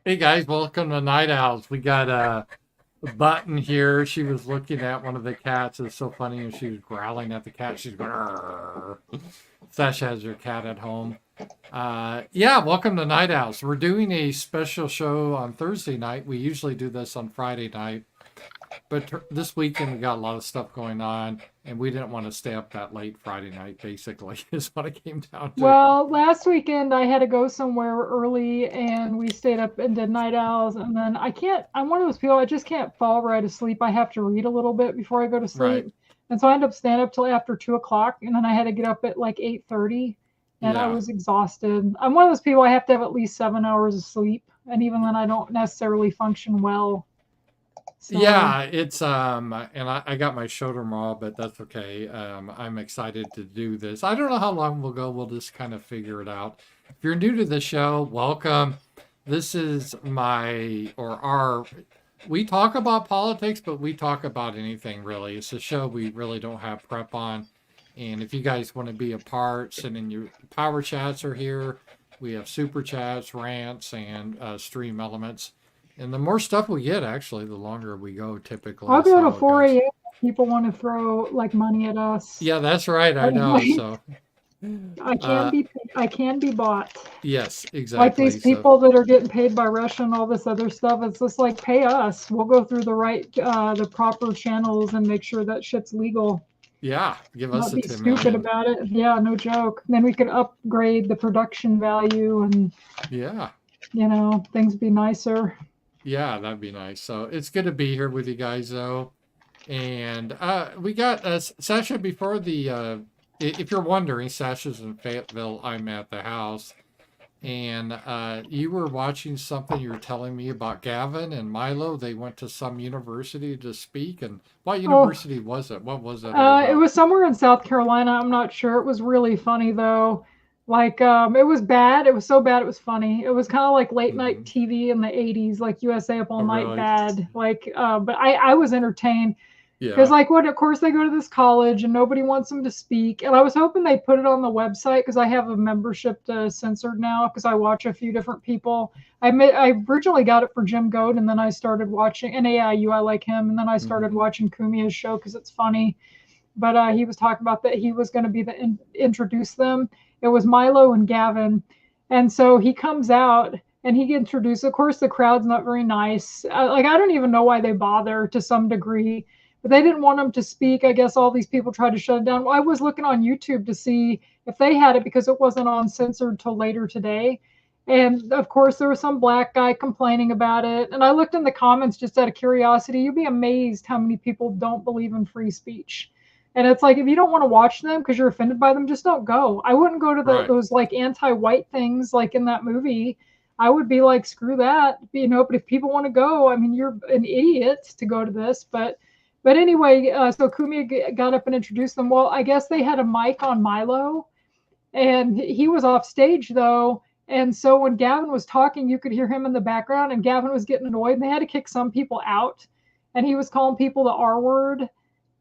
Hey guys, welcome to Night Owls. We got a button here. She was looking at one of the cats. It's so funny, and she was growling at the cat. She's going. "Arr." Sasha has her cat at home. Yeah, welcome to Night Owls. We're doing a special show on Thursday night. We usually do this on Friday night, but this weekend we got a lot of stuff going on, and we didn't want to stay up that late Friday night. Basically, is what it came down to. Well, last weekend I had to go somewhere early and we stayed up and did night owls. And then I'm one of those people, I just can't fall right asleep. I have to read a little bit before I go to Right? sleep. And so I ended up staying up till after 2 o'clock. And then I had to get up at like 8:30 and I Yeah. was exhausted. I'm one of those people, I have to have at least 7 hours of sleep. And even then, I don't necessarily function well. So, Yeah, it's and I got my shoulder maul, but that's okay. I'm excited to do this. I don't know how long we'll go. We'll just kind of figure it out. If you're new to the show, welcome. This is my or our. We talk about politics, but we talk about anything really. It's a show we really don't have prep on. And if you guys want to be a part, send in your power chats are here. We have super chats, rants, and stream elements. And the more stuff we get, actually, the longer we go. Typically, I'll is go to how it 4 goes. a.m. if people want to throw like money at us. Yeah, that's right. I know. So, uh, I can be bought. yes, Like these exactly. So, people that are getting paid by Russia and all this other stuff, it's just like pay us. We'll go through the proper channels and make sure that shit's legal. yeah, give us Not a be 10 stupid million. about it. Yeah, no joke. Then we could upgrade the production value and Yeah, things be nicer. yeah, that'd be nice. So it's good to be here with you guys, though. And we got Sasha before the. If you're wondering, Sasha's in Fayetteville. I'm at the house. And you were watching something. You were telling me about Gavin and Milo. They went to some university to speak. And what Oh, university was it? What was that all it about? was somewhere in South Carolina. I'm not sure. It was really funny though. Like it was bad. It was so bad it was funny. It was kind of like late night Hmm. TV in the 80s, like USA Up All Oh, Night really? bad. Like but I was entertained because Yeah. like what of course they go to this college and nobody wants them to speak. And I was hoping they put it on the website because I have a membership to censored now because I watch a few different people. I originally got it for Jim Goad and then I started watching and AIU, I like him, and then I started Hmm. watching Kumia's show because it's funny, but he was talking about that he was going to be the introduce them. It was Milo and Gavin, and so he comes out and he introduced. Of course, the crowd's not very nice. Like I don't even know why they bother to some degree, but they didn't want him to speak. I guess all these people tried to shut it down. Well, I was looking on YouTube to see if they had it because it wasn't on censored till later today. And of course, there was some black guy complaining about it. And I looked in the comments just out of curiosity. You'd be amazed how many people don't believe in free speech. And it's like if you don't want to watch them because you're offended by them, just don't go. I wouldn't go to Right. those like anti-white things like in that movie. I would be like, screw that, But if people want to go, I mean, you're an idiot to go to this. But anyway, so Kumi got up and introduced them. Well, I guess they had a mic on Milo, and he was off stage though. And so when Gavin was talking, you could hear him in the background, and Gavin was getting annoyed, and they had to kick some people out. And he was calling people the R word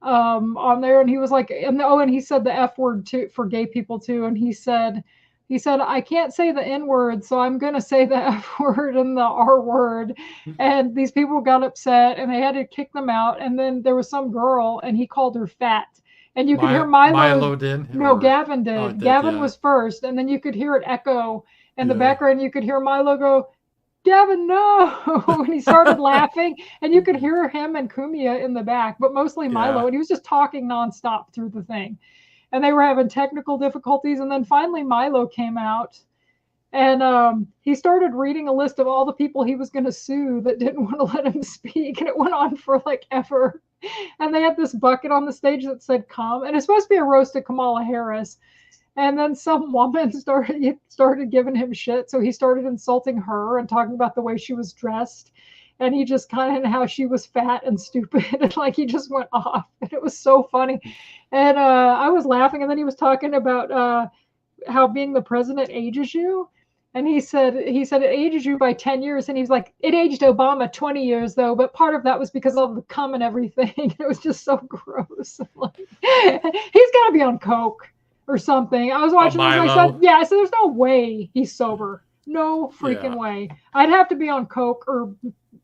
on there, and he was like, and he said the F word too for gay people too, and he said I can't say the N word, so I'm gonna say the F word and the R word, and these people got upset, and they had to kick them out, and then there was some girl, and he called her fat, and you could hear Milo. Milo did, No, or Gavin oh, it did. did. Gavin Yeah. was first, and then you could hear it echo in the Yeah. background. You could hear Milo go, Gavin, no. And he started laughing, and you could hear him and Kumia in the back, but mostly Yeah. Milo. And he was just talking nonstop through the thing. And they were having technical difficulties. And then finally, Milo came out and he started reading a list of all the people he was going to sue that didn't want to let him speak. And it went on for like ever. And they had this bucket on the stage that said come. And it's supposed to be a roast of Kamala Harris. And then some woman started giving him shit, so he started insulting her and talking about the way she was dressed, and he just kind of how she was fat and stupid, and like he just went off, and it was so funny, and I was laughing, and then he was talking about how being the president ages you. And he said it ages you by 10 years. And he's like, it aged Obama 20 years though, but part of that was because of the cum and everything. It was just so gross. Like, he's gotta be on coke or something. I was Oh, watching this and I said, Milo. yeah, I said there's no way he's sober. No Yeah. freaking way. I'd have to be on coke or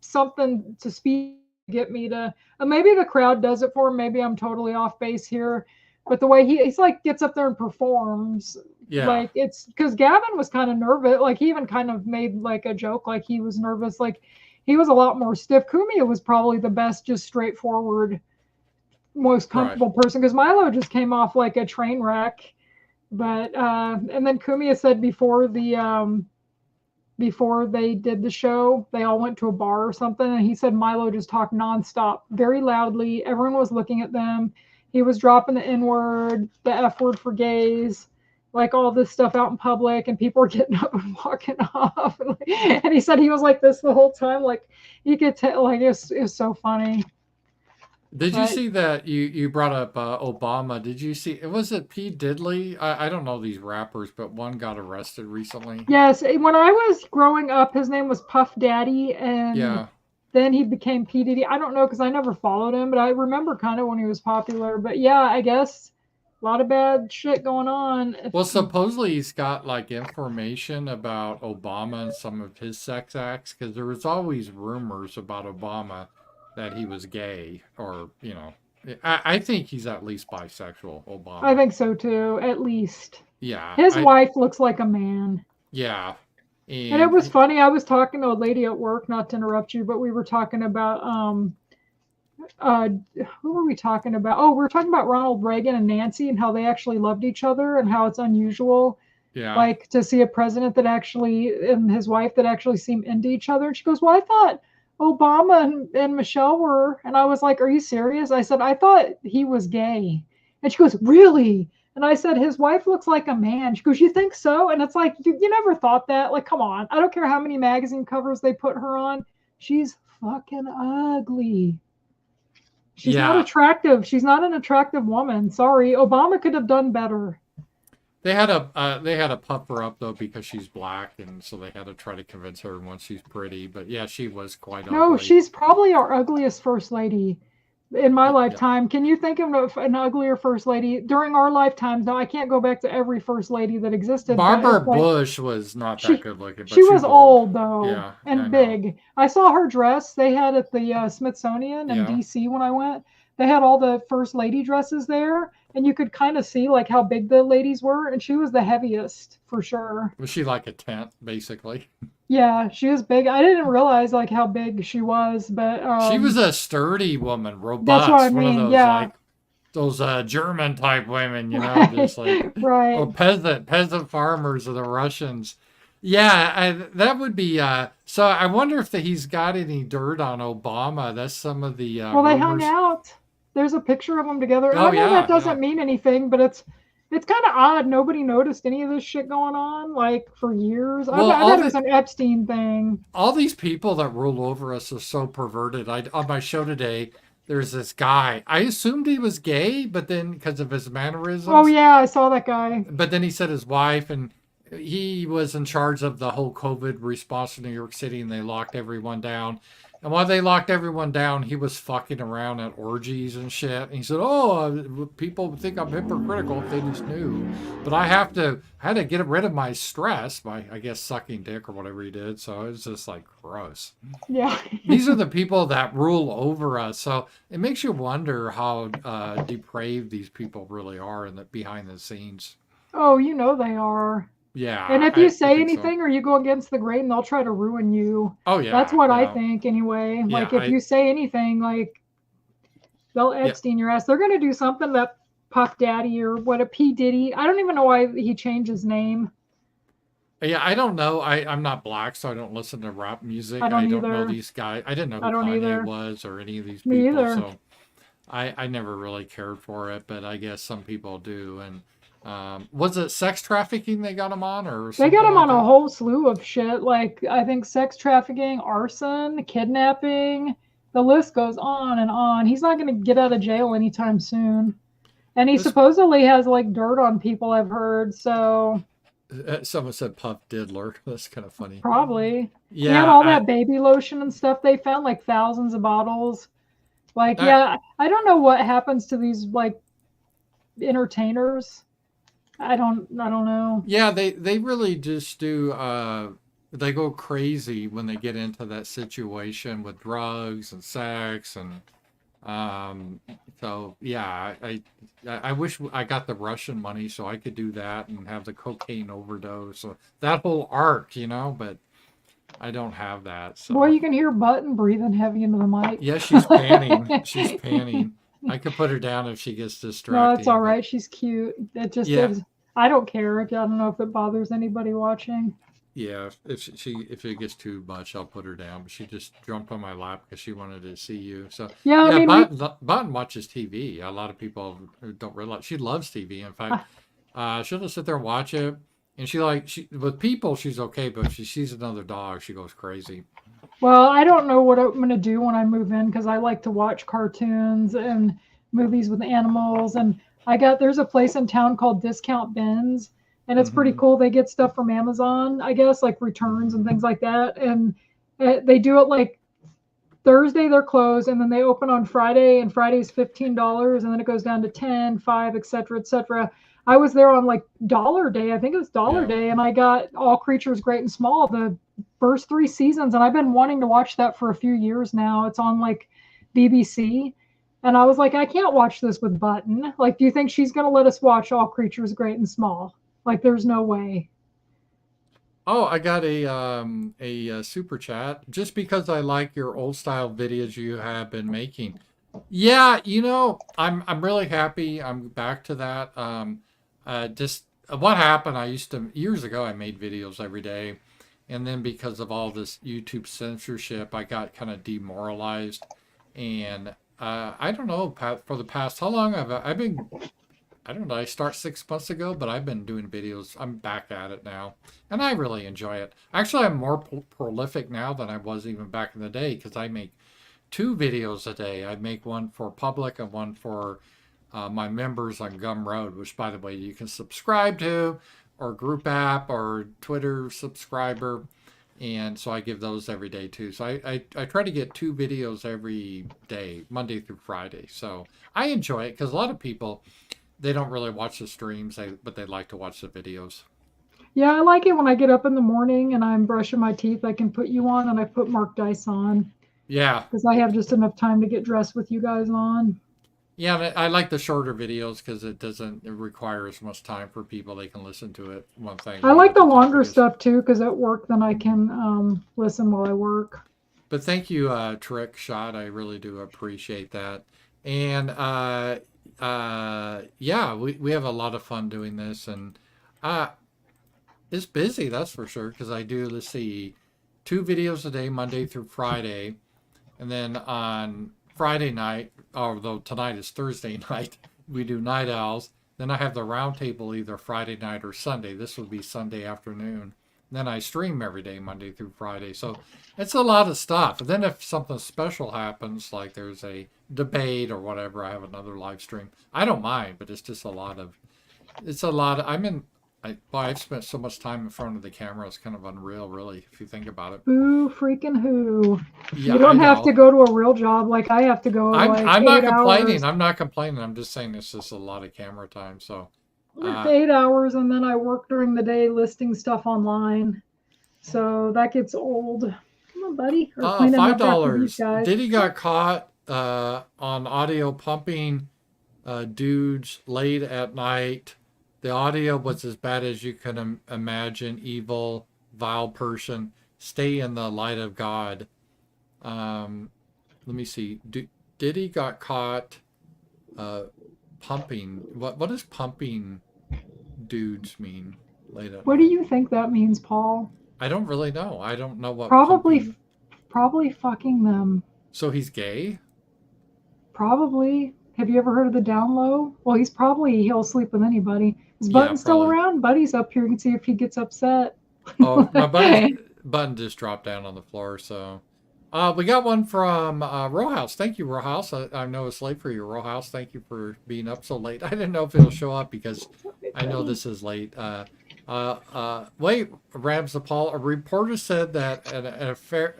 something to speed get me to. Maybe the crowd does it for him. Maybe I'm totally off base here, but the way he's like gets up there and performs, Yeah. like it's because Gavin was kind of nervous. Like he even kind of made like a joke, like he was nervous. Like he was a lot more stiff. Kumia was probably the best, just straightforward, most Right. comfortable person because Milo just came off like a train wreck. But and then Kumia said before they did the show, they all went to a bar or something, and he said Milo just talked nonstop, very loudly. Everyone was looking at them. He was dropping the N word, the F word for gays, like all this stuff out in public, and people were getting up and walking off. And he said he was like this the whole time, like you could tell, like it was so funny. Did you But see that you brought up Obama? Did you see, was it P. Diddley? I don't know these rappers, but one got arrested recently. yes, when I was growing up, his name was Puff Daddy, and Yeah. then he became P Diddy. I don't know because I never followed him, but I remember kind of when he was popular. But yeah, I guess a lot of bad shit going on. Well, supposedly he's got like information about Obama and some of his sex acts because there was always rumors about Obama that he was gay or, I think he's at least bisexual, I Obama. think so too, at least. Yeah, His wife looks like a man. yeah. And it And was funny. I was talking to a lady at work, not to interrupt you, but we were talking about uh who were we talking about? Oh, we were talking about Ronald Reagan and Nancy and how they actually loved each other and how it's unusual yeah, like to see a president that actually and his wife that actually seem into each other. And she goes, "Well, I thought Obama and Michelle were," and I was like, "Are you serious?" I said, "I thought he was gay." And she goes, "Really?" And I said, "His wife looks like a man." She goes, "You think so?" And it's like, you never thought that. Like, come on. I don't care how many magazine covers they put her on. She's fucking ugly. She's not yeah. attractive. She's not an attractive woman. Sorry. Obama could have done better. They had to puff her up though because she's black, and so they had to try to convince everyone she's pretty. But yeah, she was quite No, ugly. she's probably our ugliest first lady in my Yeah. lifetime. Can you think of an uglier first lady during our lifetimes? Now, I can't go back to every first lady that existed, but Barbara it's like Bush was not that she good looking, she but was she's old. old though Yeah, I and know. big. I saw her dress they had at the Smithsonian in Yeah. DC when I went. They had all the first lady dresses there, and you could kind of see like how big the ladies were, and she was the heaviest for sure. Was she like a tent, basically? Yeah, she was big. I didn't realize like how big she was, but She was a sturdy woman, that's what I robust, one of mean. those Yeah, like those German type women, right, just like right. or peasant farmers of the Russians. Yeah, that would be. So I wonder if he's got any dirt on Obama. That's some of the Well, they hung rumors. out. There's a picture of them together, and I Oh know that yeah, yeah. doesn't mean anything, but it's kind of odd. Nobody noticed any of this shit going on like for years. Well, I bet it was an Epstein thing. all these people that rule over us are so perverted. I on my show today, there's this guy. I assumed he was gay, but then because of his Oh mannerisms, yeah, I saw that guy. but then he said his wife, and he was in charge of the whole COVID response to New York City, and they locked everyone down. And while they locked everyone down, he was fucking around at orgies and shit. And he said, "Oh, people think I'm hypocritical if they just knew, but I had to get rid of my stress by, I guess, sucking dick or whatever he did." So it's just like gross. Yeah. These are the people that rule over us. So it makes you wonder how depraved these people really are in the behind the scenes. Oh, you know they are. And Yeah, if you I say think so. anything or you go against the grain, they'll try to ruin you. Oh That's yeah, what I yeah, think anyway. yeah. Like if you say anything, like they'll Yeah, Epstein your ass. They're gonna do something that Puff Daddy or what a P Diddy. I don't even know why he changed his name. yeah. I don't know. I'm not black, so I don't listen to rap I music. I don't don't know either. these guys. I didn't know I who don't Kanye either. was or any of these Me people. either. So I never really cared for it, but I guess some people do. And was it sex trafficking they got him on or They got something him like on a that? whole slew of shit. Like I think sex trafficking, arson, kidnapping. The list goes on and on. He's not gonna get out of jail anytime soon. And he This supposedly has like dirt on people, I've heard. So someone said Puff Diddler. That's kind of funny. probably. He had Yeah, all that baby lotion and stuff. They found like thousands of bottles. Like, I yeah, I don't know what happens to these like entertainers. I don't know. yeah, they really just do they go crazy when they get into that situation with drugs and sex and um so yeah, I wish I got the Russian money so I could do that and have the cocaine overdose. So that whole arc, but I don't have that. Boy, So you can hear Button breathing heavy into the mic. yeah, she's panning. She's panning. I could put her down if she gets No, it's all distracting, but right. She's cute. It just yeah, is. I don't care. I don't know if it bothers anybody watching. yeah. If it gets too much, I'll put her down. But she just jumped on my lap because she wanted to see you. So Yeah, I yeah, mean, we. Button watches TV. A lot of people don't realize she loves TV. In fact, she'll just sit there and watch it. And she with people she's okay, but if she sees another dog, she goes crazy. Well, I don't know what I'm going to do when I move in because I like to watch cartoons and movies with animals. And there's a place in town called Discount Bins, and it's pretty Hmm. cool. They get stuff from Amazon, I guess, like returns and things like that. And they do it like Thursday they're closed, and then they open on Friday, and Friday's $15, and then it goes down to 10, 5, etc., etc. I was there on like Dollar Day. I think it was Dollar Yeah. Day, and I got All Creatures Great and Small, the first 3 seasons, and I've been wanting to watch that for a few years now. It's on like BBC, and I was like, I can't watch this with Button. Like, do you think she's gonna let us watch All Creatures Great and Small? Like, there's no way. Oh, I got a super chat just because I like your old style videos you have been making. Yeah, I'm really happy. I'm back to that. Just what happened? I used to years ago. I made videos every day, and then because of all this YouTube censorship, I got kind of demoralized. And I don't know for the past how long I've been. I don't know. I start 6 months ago, but I've been doing videos. I'm back at it now, and I really enjoy it. Actually, I'm more prolific now than I was even back in the day because I make 2 videos a day. I make one for public and one for my members on Gumroad, which, by the way, you can subscribe to, or GroupApp, or Twitter subscriber. And so I give those every day too. So I try to get 2 videos every day, Monday through Friday. So I enjoy it because a lot of people they don't really watch the streams, but they like to watch the videos. Yeah, I like it when I get up in the morning and I'm brushing my teeth. I can put you on, and I put Mark Dice on Yeah, because I have just enough time to get dressed with you guys on. yeah. I like the shorter videos because it require as much time for people. They can listen to it. One thing, I like what the the longer topic is. stuff too because at work then I can listen while I work. But thank you, Trick Shot. I really do appreciate that. And yeah, we have a lot of fun doing this, and uh, it's busy. That's for sure. Because I do, let's see, 2 videos a day, Monday through Friday. And then on Friday night, although tonight is Thursday night, we do Night Owls. Then I have the roundtable either Friday night or Sunday. This would be Sunday afternoon. And then I stream every day, Monday through Friday. So it's a lot of stuff. And then if something special happens, like there's a debate or whatever, I have another live stream. I don't mind, but it's just a lot of, I'm in, I've spent so much time in front of the camera. It's kind of unreal, really, if you think about it. Boo freaking who. Yeah, You I don't have to know. go to a real job like I have to go like I'm not eight complaining. hours. I'm not complaining. I'm just saying it's just a lot of camera time. So, It's uh, 8 hours, and then I work during the day listing stuff online. So that gets old. Come on, buddy. Or cleaning five up after these dollars. guys. Diddy got caught on audio pumping dudes late at night. The audio was as bad as you can imagine. Evil, vile person. Stay in the light of God. Um, Let me see. Diddy got caught uh, pumping. What does pumping dudes mean late at What do night? you think that means, Paul? I don't really know. I don't know what Probably, pumping. probably fucking them. So he's gay? Probably. Have you ever heard of the down low? Well, he'll sleep with anybody. Is Yeah, Button still probably. around? Buddy's up here. You can see if he gets upset. Oh, my buddy's button just dropped down on the floor. So, we got one from Rowhouse. Thank you, Rowhouse. I know it's late for you, Rowhouse. Thank you for being up so late. I didn't know if it'll show up because I know this is late. Wait, Rams the Paul. A reporter said that an affair.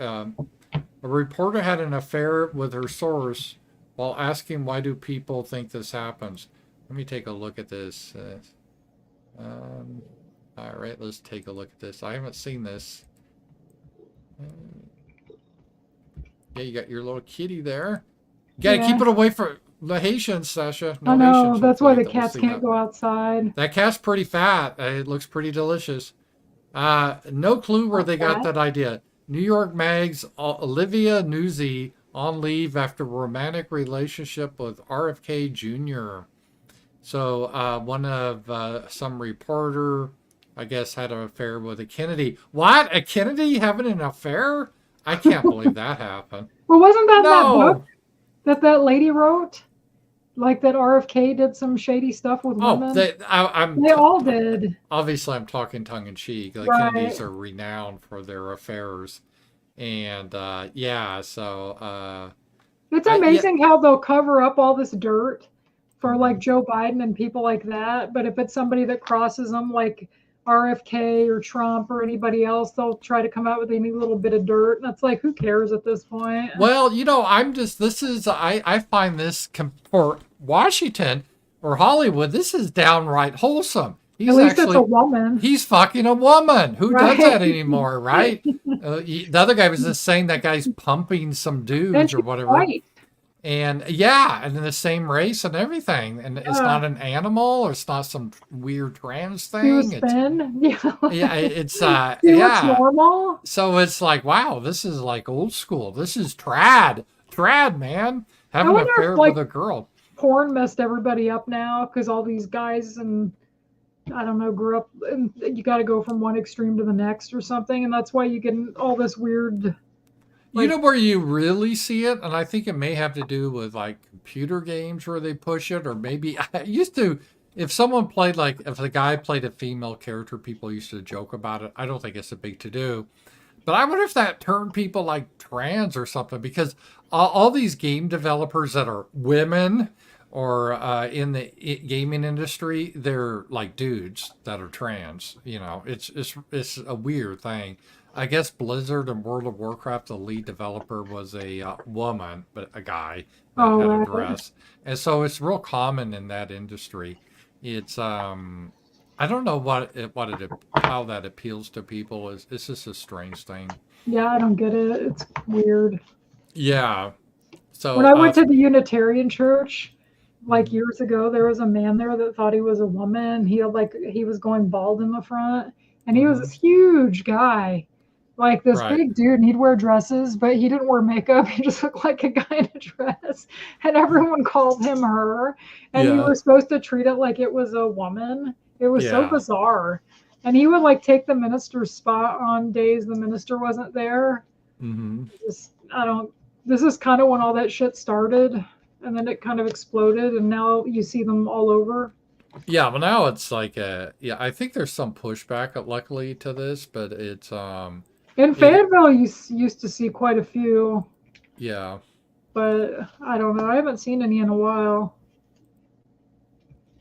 A reporter had an affair with her source while asking why do people think this happens. Let me take a look at this. Um, all right, let's take a look at this. I haven't seen this. Yeah, you got your little kitty there. You gotta keep Yeah. it away from the Haitians, Sasha. I No know. Haitians, That's why hopefully, the that will cats see can't that. go outside. That cat's pretty fat. It looks pretty delicious. No clue where they got that idea. New York Mag's Olivia Newsy on leave after romantic relationship with RFK Jr. So one of some reporter, I guess, had an affair with a Kennedy. What? A Kennedy having an affair? I can't believe that happened. Well, wasn't that that book No. that lady wrote? Like that RFK did some shady stuff with Oh, women? I'm They all did. obviously I'm talking tongue in cheek. The Right. Kennedys are renowned for their affairs, and yeah, so It's yeah, amazing how they'll cover up all this dirt for like Joe Biden and people like that. But if it's somebody that crosses them, like RFK or Trump or anybody else, they'll try to come out with any little bit of dirt. And it's like, who cares at this point? well, I'm just I find this for Washington or Hollywood, this is downright wholesome. At least it's a woman. He's fucking a woman. Who Right. does that anymore, right? The other guy was just saying that guy's pumping some dudes or whatever. Right. And yeah, and in the same race and everything. And it's not an animal or it's not some weird trans thing. It's it's looks normal. So it's like, wow, this is like old school. This is trad, man. Having an affair with a girl. Porn messed everybody up now because all these guys and I don't know grew up and you got to go from one extreme to the next or something, and that's why you get all this weird. You know where you really see it, and I think it may have to do with like computer games where they push it, or maybe I used to. If someone played if a guy played a female character, people used to joke about it. I don't think it's a big to do, but I wonder if that turned people like trans or something, because all these game developers that are women or in the gaming industry, they're like dudes that are trans. It's a weird thing. I guess Blizzard and World of Warcraft, the lead developer was a woman, but a guy that had a dress, and so it's real common in that industry. It's I don't know how that appeals to people. It's just a strange thing. Yeah, I don't get it. It's weird. Yeah. So when I went to the Unitarian church, like years ago, there was a man there that thought he was a woman. He was going bald in the front, and he was this huge guy. Like this big dude, and he'd wear dresses, but he didn't wear makeup. He just looked like a guy in a dress, and everyone called him her. And you were supposed to treat it like it was a woman. It was so bizarre. And he would take the minister's spot on days the minister wasn't there. Mm-hmm. This is kind of when all that shit started, and then it kind of exploded, and now you see them all over. Yeah, well now it's I think there's some pushback, luckily, to this, but it's in Fayetteville, you used to see quite a few. Yeah. But I don't know. I haven't seen any in a while.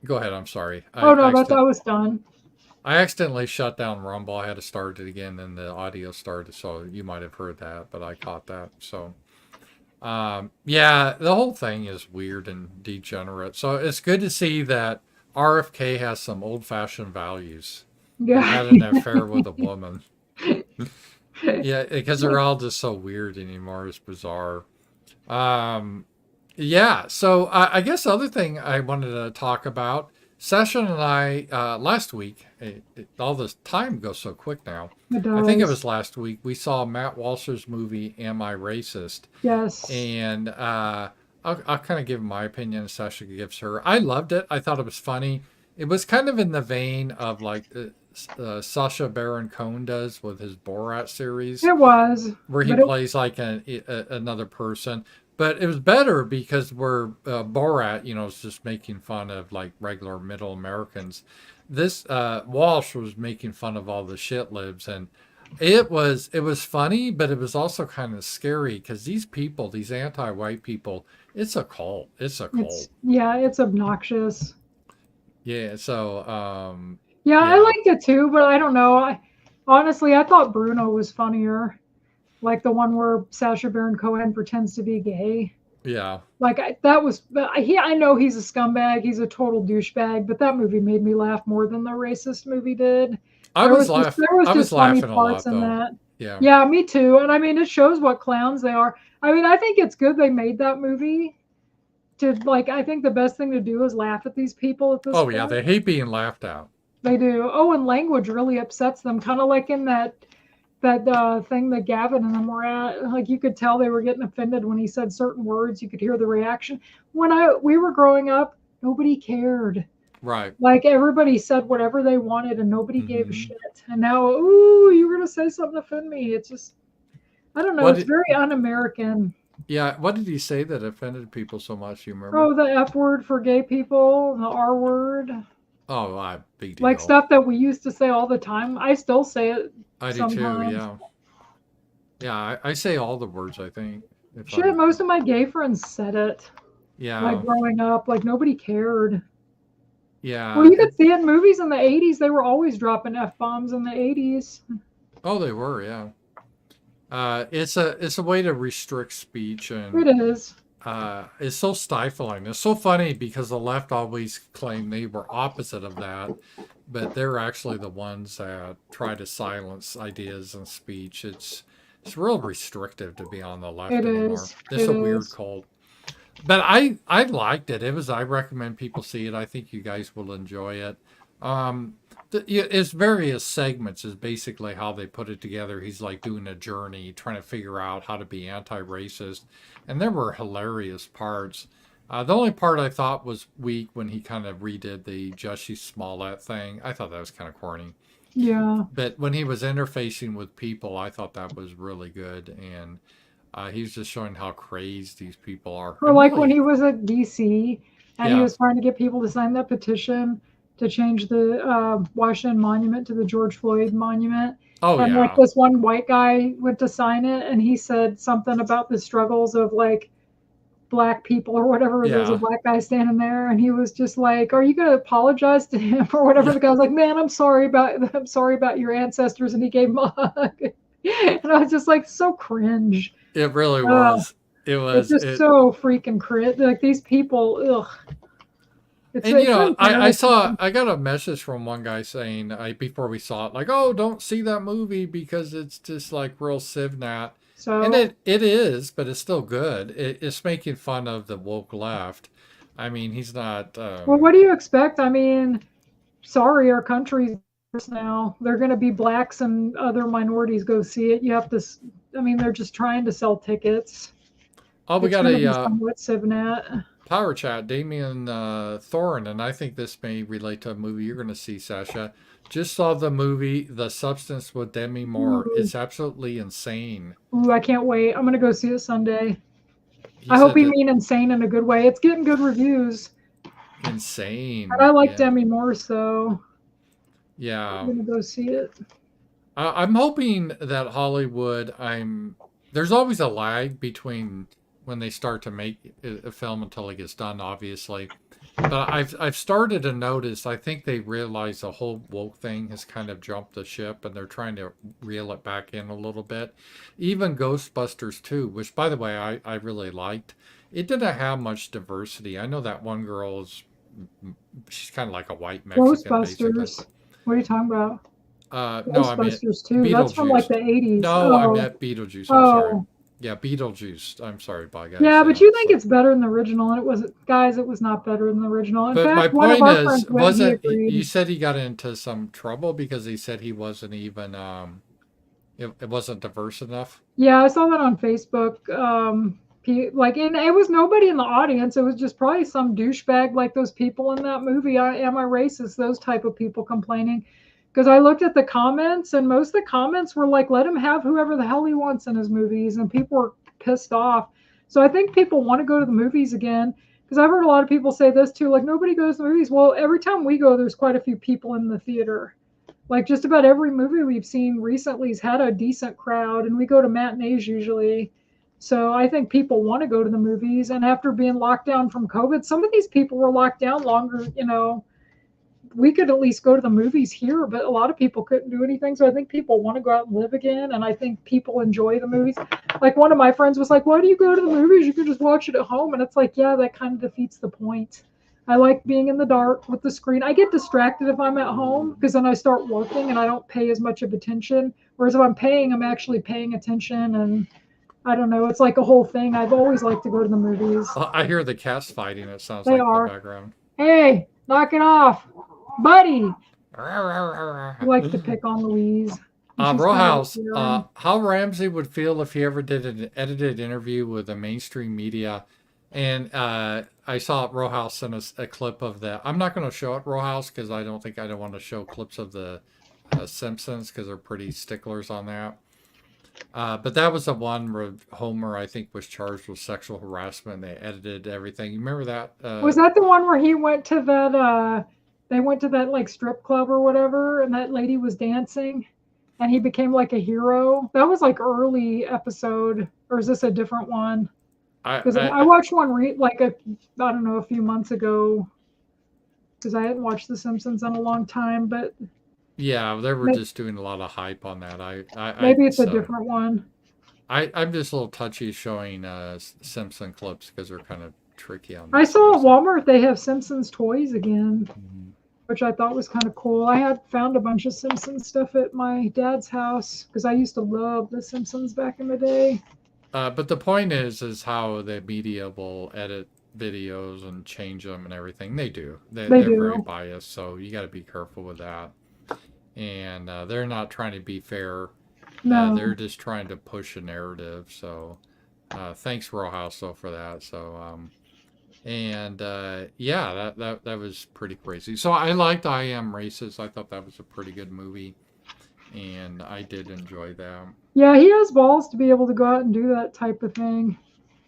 Go ahead. I'm sorry. I was done. I accidentally shut down Rumble. I had to start it again, and the audio started, so you might have heard that, but I caught that. So, yeah, the whole thing is weird and degenerate. So it's good to see that RFK has some old-fashioned values. Yeah. He had an affair with a woman. Yeah, because they're all just so weird anymore. It's bizarre. Yeah, so I guess the other thing I wanted to talk about, Session and I, last week, all this time goes so quick now. It does. I think it was last week, we saw Matt Walsh's movie, Am I Racist? Yes. And I'll kind of give my opinion, Sasha gives her. I loved it. I thought it was funny. It was kind of in the vein of Sacha Baron Cohen does with his Borat series. It was. Where he plays another person. But it was better because Borat, is just making fun of regular middle Americans. This Walsh was making fun of all the shit libs, and it was funny, but it was also kind of scary because these people, these anti-white people, it's a cult. It's it's obnoxious. Yeah. So. I liked it too, but I don't know. Honestly, I thought Bruno was funnier. Like the one where Sacha Baron Cohen pretends to be gay. Yeah. I know he's a scumbag. He's a total douchebag, but that movie made me laugh more than the racist movie did. I was laughing a lot, though. Yeah. Yeah, me too. And I mean, it shows what clowns they are. I mean, I think it's good they made that movie to like. I think the best thing to do is laugh at these people at this Oh yeah, point. they hate being laughed at. They do. Oh, and language really upsets them. Kind of like in that thing that Gavin and them were at. Like you could tell they were getting offended when he said certain words. You could hear the reaction. When we were growing up, nobody cared. Right. Like everybody said whatever they wanted and nobody gave a Hmm. shit. And now, ooh, you're gonna say something to offend me. It's just I don't know, What? it's very un-American. Yeah. What did he say that offended people so much? You remember? Oh, the F word for gay people, the R word, Oh, big like deal. stuff that we used to say all the time. I still say it I do too. sometimes. Yeah. Yeah. I say all the words. I think. If Shit, I'm. most of my gay friends said it. Like Yeah. growing up, like nobody cared. Well, Yeah. you could see it in movies in the 80s. They were always dropping F bombs in the 80s. Oh, they were. Yeah. It's a way to restrict speech, and It is. it's so stifling. It's so funny because the left always claim they were opposite of that, but they're actually the ones that try to silence ideas and speech. It's real restrictive to be on the left It anymore. is. It's It a weird is. cult. But I liked it. I recommend people see it. I think you guys will enjoy it. Um, it's various segments is basically how they put it together. He's like doing a journey, trying to figure out how to be anti-racist, and there were hilarious parts. The only part I thought was weak when he kind of redid the Jussie Smollett thing. I thought that was kind of corny. Yeah. But when he was interfacing with people, I thought that was really good, and he was just showing how crazed these people are. Or And like when really, he was at DC and he yeah. was trying to get people to sign that petition to change the Washington Monument to the George Floyd Monument. Oh And like yeah. this one white guy went to sign it and he said something about the struggles of like black people or whatever. There's a Yeah. black guy standing there and he was just like, "Are you gonna apologize to him?" or whatever. Yeah. The guy was like, "Man, I'm sorry about your ancestors," and he gave him a hug. And I was just like, so cringe. It really Uh, was. It it's was just it. so freaking cringe. Like these people, ugh. It's And it's I embarrassing. I got a message from one guy saying before we saw it, like, oh, don't see that movie because it's just like real Civnat. And So, it is, but it's still good. It's making fun of the woke left. I mean, he's not. well, what do you expect? I mean, sorry, our country's worse now. They're going to be blacks and other minorities go see it. You have to. I mean, they're just trying to sell tickets. Oh, we It's got going to a be somewhat Civnet. power chat. Damien Thorin, and I think this may relate to a movie you're going to see, Sasha. Just saw the movie The Substance with Demi Moore. Ooh, It's absolutely insane. ooh, I can't wait. I'm going to go see it Sunday. He I hope said you that mean insane in a good way. It's getting good reviews. And insane. I like Yeah. Demi Moore, so I'm Yeah. going to go see it. I'm hoping that Hollywood, there's always a lag between when they start to make a film until it gets done, obviously. But I've started to notice, I think they realize the whole woke thing has kind of jumped the ship and they're trying to reel it back in a little bit. Even Ghostbusters 2, which by the way, I really liked, it didn't have much diversity. I know that one girl she's kind of like a white Mexican, basically. Ghostbusters. What are you talking about? No, I meant Ghostbusters 2. That's from like Beetlejuice. the 80s. No, I Oh, meant Beetlejuice. I'm sorry. oh. Yeah, Beetlejuice. I'm sorry, bye guys. Yeah, but Yeah, you think so. it's better than the original, and it was, guys, it was not better than the original. In But my fact, one of point our is, friends went, he you agreed. said he got into some trouble because he said he wasn't even it wasn't diverse enough. Yeah, I saw that on Facebook. Like, and it was nobody in the audience. It was just probably some douchebag like those people in that movie. Am I racist? Those type of people complaining. Because I looked at the comments, and most of the comments were like, "Let him have whoever the hell he wants in his movies," and people were pissed off. So I think people want to go to the movies again. Because I've heard a lot of people say this too, like nobody goes to the movies. Well, every time we go, there's quite a few people in the theater. Like just about every movie we've seen recently has had a decent crowd, and we go to matinees usually. So I think people want to go to the movies. And after being locked down from COVID, some of these people were locked down longer. We could at least go to the movies here, but a lot of people couldn't do anything. So I think people want to go out and live again. And I think people enjoy the movies. Like one of my friends was like, "Why do you go to the movies? You can just watch it at home." And it's like, yeah, that kind of defeats the point. I like being in the dark with the screen. I get distracted if I'm at home because then I start working and I don't pay as much of attention. Whereas if I'm paying, I'm actually paying attention, and I don't know. It's like a whole thing. I've always liked to go to the movies. Oh, I hear the cats fighting. It sounds They like in the are. background. Hey, knock it off, buddy. Row You like to pick on Louise. House, how Ramsey would feel if he ever did an edited interview with a mainstream media. And I saw Row House sent us a clip of that. I'm not going to show it, Row House, because I don't want to show clips of the Simpsons, because they're pretty sticklers on that. But that was the one where Homer, I think, was charged with sexual harassment. They edited everything. You remember that? Was that the one where he went to that? They went to that like strip club or whatever, and that lady was dancing, and he became like a hero. That was like early episode, or is this a different one? Because I watched one a few months ago, because I hadn't watched The Simpsons in a long time. But yeah, they were just doing a lot of hype on that. Maybe it's a different one. I'm just a little touchy showing Simpson clips because they're kind of tricky on. I saw at Walmart they have Simpsons toys again, which I thought was kind of cool. I had found a bunch of Simpsons stuff at my dad's house because I used to love The Simpsons back in the day. But the point is how the media will edit videos and change them and everything. They do. They're very biased, so you got to be careful with that. And they're not trying to be fair. No. They're just trying to push a narrative. So thanks, Row House, though, for that. So, yeah, that was pretty crazy. So I liked I Am Racist. I thought that was a pretty good movie. And I did enjoy that. Yeah, he has balls to be able to go out and do that type of thing.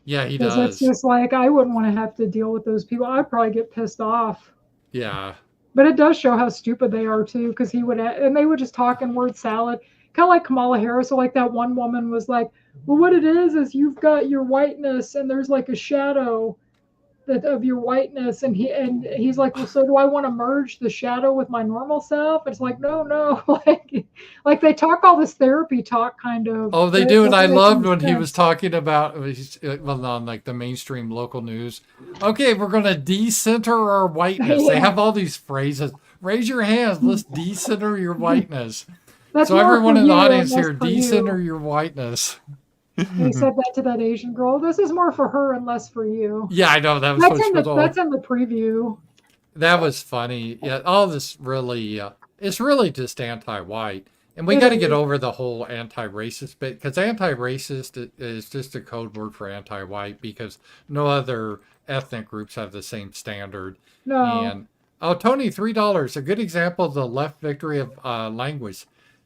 Yeah, he does. It's just like, I wouldn't want to have to deal with those people. I'd probably get pissed off. Yeah. But it does show how stupid they are, too, because they would just talk in word salad. Kind of like Kamala Harris, or like that one woman was like, well, what it is you've got your whiteness, and there's like a shadow of your whiteness, and he's like, well, so do I want to merge the shadow with my normal self? It's like, no, like they talk all this therapy talk kind of. Oh, they do, and I loved when he was talking about, on like the mainstream local news. Okay, we're gonna decenter our whiteness. Yeah. They have all these phrases. Raise your hands. Let's decenter your whiteness. So everyone in the audience here, decenter your whiteness. They said that to that Asian girl. This is more for her and less for you. Yeah, I know. That was that's in the preview. That was funny. Yeah, all this really, it's really just anti-white. And we got to get over the whole anti-racist bit, because anti-racist is just a code word for anti-white, because no other ethnic groups have the same standard. No. And, Tony, $3. A good example of the left victory of language.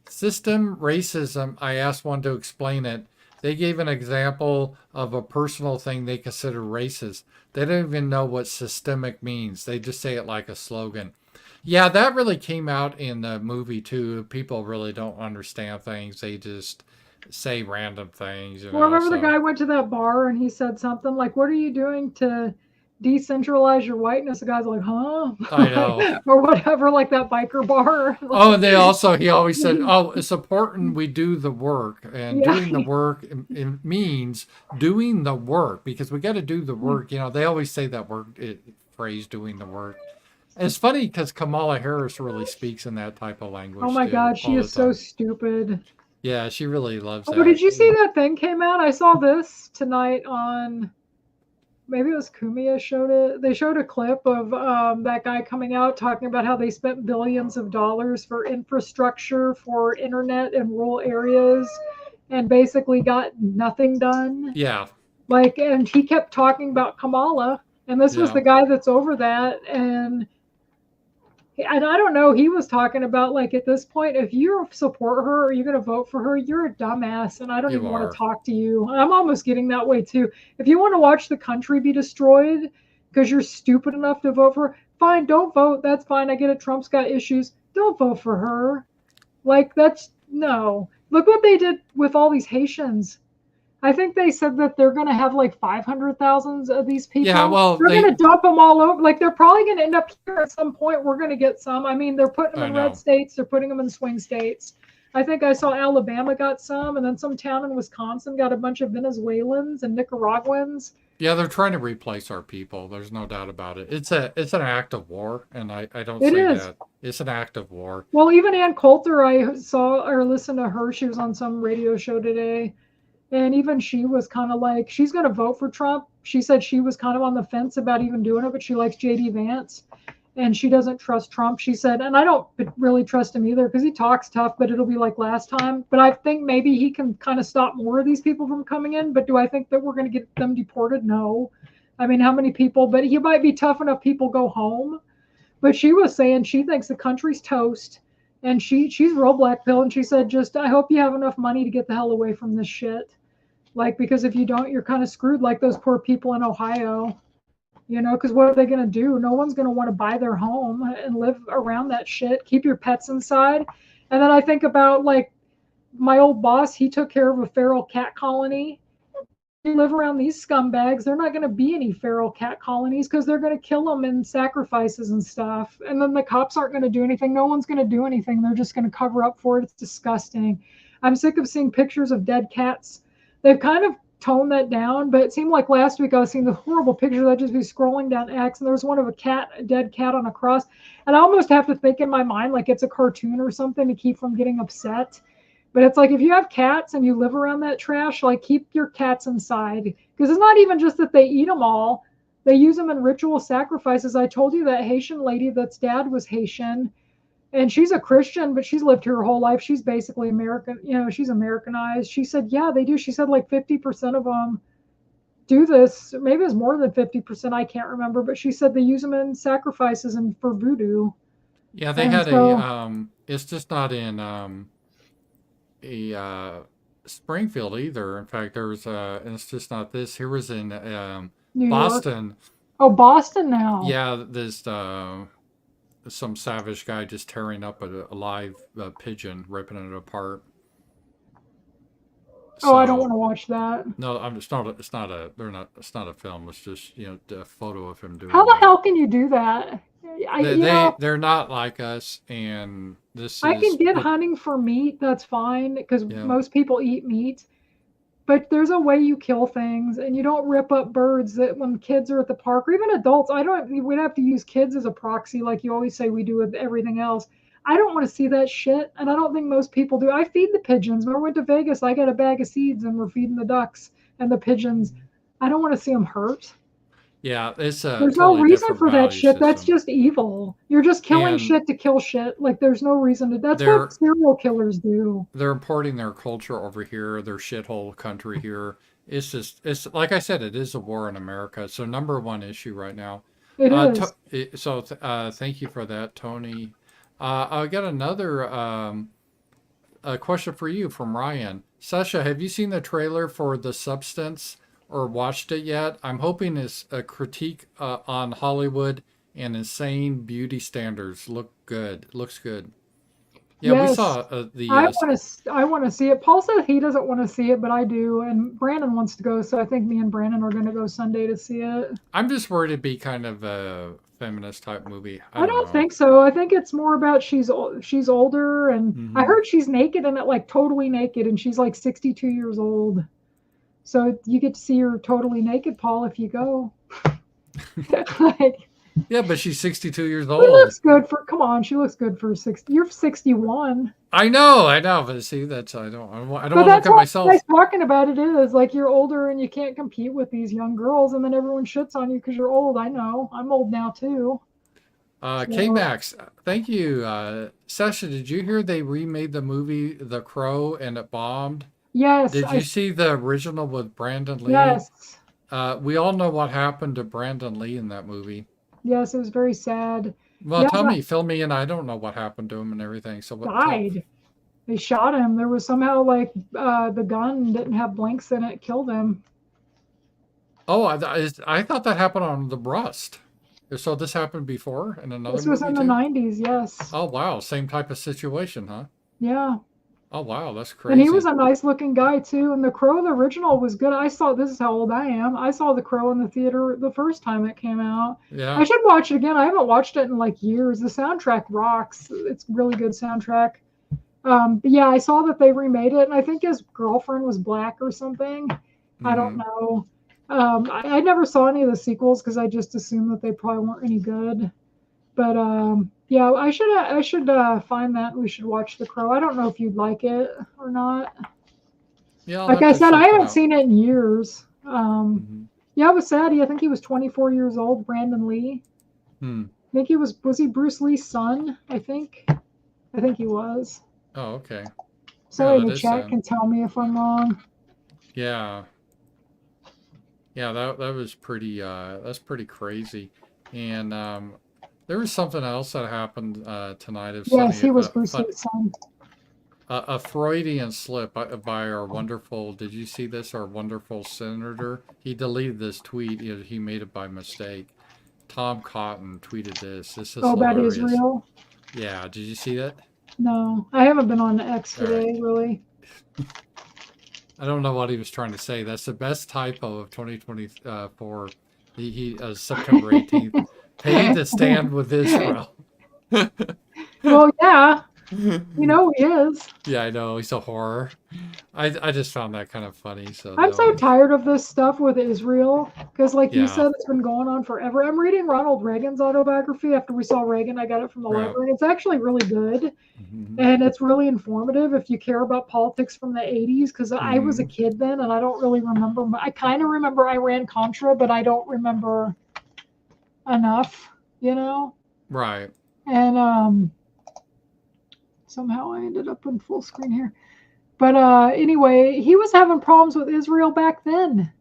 System racism, I asked one to explain it. They gave an example of a personal thing they consider racist. They don't even know what systemic means. They just say it like a slogan. Yeah, that really came out in the movie, too. People really don't understand things. They just say random things. Well, remember the guy went to that bar and he said something like, what are you doing to decentralize your whiteness? The guy's like, huh? I know. Or whatever, like that biker bar. Oh, and he always said, oh, it's important we do the work. And doing the work, it means doing the work, because we got to do the work. You know, they always say that phrase, doing the work. And it's funny because Kamala Harris really speaks in that type of language. Oh my God, she is so stupid. Yeah, she really loves that. But did you see that thing came out? I saw this tonight on... Maybe it was Kumia showed it. They showed a clip of that guy coming out talking about how they spent billions of dollars for infrastructure for internet in rural areas and basically got nothing done. Yeah. And he kept talking about Kamala, and this was the guy that's over that. And I don't know, he was talking about, like, at this point, if you support her or you're going to vote for her, you're a dumbass, and I don't even want to talk to you. I'm almost getting that way, too. If you want to watch the country be destroyed because you're stupid enough to vote for her, fine, don't vote. That's fine. I get it. Trump's got issues. Don't vote for her. Like, no. Look what they did with all these Haitians. I think they said that they're going to have like 500,000 of these people. Yeah, well, they're going to dump them all over. Like, they're probably going to end up here at some point. We're going to get some. I mean, they're putting them in red states. They're putting them in swing states. I think I saw Alabama got some, and then some town in Wisconsin got a bunch of Venezuelans and Nicaraguans. Yeah, they're trying to replace our people. There's no doubt about it. It's an act of war, and I don't It say is. that. It's an act of war. Well, even Ann Coulter, I saw or listened to her. She was on some radio show today. And even she was kind of like, she's going to vote for Trump. She said she was kind of on the fence about even doing it, but she likes JD Vance and she doesn't trust Trump. She said, and I don't really trust him either because he talks tough, but it'll be like last time. But I think maybe he can kind of stop more of these people from coming in. But do I think that we're going to get them deported? No. I mean, how many people? But he might be tough enough people go home. But she was saying she thinks the country's toast. And she's real black pill. And she said, just, I hope you have enough money to get the hell away from this shit. Like, because if you don't, you're kind of screwed, like those poor people in Ohio, because what are they going to do? No one's going to want to buy their home and live around that shit. Keep your pets inside. And then I think about, like, my old boss, he took care of a feral cat colony. You live around these scumbags, they're not going to be any feral cat colonies because they're going to kill them in sacrifices and stuff. And then the cops aren't going to do anything. No one's going to do anything. They're just going to cover up for it. It's disgusting. I'm sick of seeing pictures of dead cats. They've kind of toned that down, but it seemed like last week I was seeing the horrible pictures. I'd just be scrolling down X, and there was one of a dead cat on a cross. And I almost have to think in my mind like it's a cartoon or something to keep from getting upset. But it's like if you have cats and you live around that trash, like keep your cats inside. Because it's not even just that they eat them all. They use them in ritual sacrifices. I told you that Haitian lady that's dad was Haitian. And she's a Christian, but she's lived here her whole life. She's basically American, she's Americanized. She said, yeah, they do. She said like 50% of them do this. Maybe it's more than 50%. I can't remember. But she said they use them in sacrifices and for voodoo. Yeah, they And had so, it's just not in a Springfield either. In fact, there was and it's just not this. Here was in New York. Boston. Oh, Boston now. Yeah, there's some savage guy just tearing up a live pigeon, ripping it apart. Oh, I don't So want to watch that. no, I'm it's not. It's not a. They're not. It's not a film. It's just a photo of him How doing the that. hell can you do that? I, They you they know, they're not like us, and this I can is. get But hunting for meat. That's fine because yeah, most people eat meat. But there's a way you kill things, and you don't rip up birds that when kids are at the park or even adults. I don't. We'd have to use kids as a proxy, like you always say we do with everything else. I don't want to see that shit, and I don't think most people do. I feed the pigeons. When I went to Vegas, I got a bag of seeds, and we're feeding the ducks and the pigeons. I don't want to see them hurt. yeah, it's a There's no totally reason different for that value shit. That's system, just evil. You're just killing and shit to kill shit. Like there's no reason to. That's what they're serial killers do. they're importing their culture over here, their shithole country here. It's like I said, it is a war in America. So number one issue right now. It is. Thank you for that, Tony. I got another a question for you from Ryan. Sasha, have you seen the trailer for The Substance or watched it yet? I'm hoping it's a critique on Hollywood and insane beauty standards. Looks good. Yeah, we Yes. saw the. I want to see it. Paul says he doesn't want to see it, but I do, and Brandon wants to go, so I think me and Brandon are going to go Sunday to see it. I'm just worried it'd be kind of a feminist type movie. I I don't don't know. think so. I think it's more about she's older, and I Hmm. heard she's naked in it, like totally naked, and she's like 62 years old. So you get to see her totally naked, Paul, if you go. Like, Yeah, but she's 62 years she old. looks good for. Come on, she looks good for 60. You're 61. I know, but see, that's I don't But want to look that's at what myself. nice talking about it is. Like you're older and you can't compete with these young girls, and then everyone shits on you because you're old. I know. I'm old now too. K So Max, thank you. Sasha, did you hear they remade the movie The Crow and it bombed? yes, Did you see the original with Brandon Lee? yes, We all know what happened to Brandon Lee in that movie. yes. It was very sad. Well, Yeah, tell but me, fill me in. I don't know what happened to him and everything. So what? Tell. died. They shot him. There was somehow like the gun didn't have blanks in it. Killed him. Oh, I thought that happened on The Rust. So this happened before in another This was movie in the too? 90s. Yes. Oh wow, same type of situation, huh? Yeah. Oh wow, that's And he was crazy. a nice looking guy too. And The Crow, the original, was good. I saw this is how old I am. I saw The Crow in the theater the first time it came out. I Yeah. should watch it again. I haven't watched it in like years. The soundtrack rocks. It's really good soundtrack. But yeah, I saw that they remade it, and I think his girlfriend was black or something. I don't Hmm. know. I never saw any of the sequels because I just assumed that they probably weren't any good. But yeah, I should find that. We should watch The Crow. I don't know if you'd like it or not. Yeah, I'll Like have I to said, I check it haven't out. seen it in years. Hmm. Yeah, it was sad. I think he was 24 years old. Brandon Lee. Hmm. I think he was he Bruce Lee's son? I think he was. Oh, okay. Yeah, Somebody in that the is chat sad. can tell me if I'm wrong. Yeah. Yeah, that was pretty that's pretty crazy. And there was something else that happened tonight. It's Yes, funny, he was Bruce Lee's son. a Freudian slip by our wonderful. Did you see this? Our wonderful senator. He deleted this tweet. He made it by mistake. Tom Cotton tweeted this. This is Oh, about hilarious. Israel? Yeah, did you see that? No, I haven't been on X All right. today, really. I don't know what he was trying to say. That's the best typo of 2024. September 18th. Paid to stand with Israel. Well, yeah, he is. Yeah, I know. He's a horror. I just found that kind of funny. So I'm so no. tired of this stuff with Israel because, like you Yeah. said, it's been going on forever. I'm reading Ronald Reagan's autobiography after we saw Reagan. I got it from the Yeah. library. It's actually really good Hmm. and it's really informative if you care about politics from the 80s because I was a Hmm. kid then and I don't really remember. I kind of remember Iran Contra, but I don't remember enough, you know? Right. And somehow I ended up in full screen here. But anyway, he was having problems with Israel back then,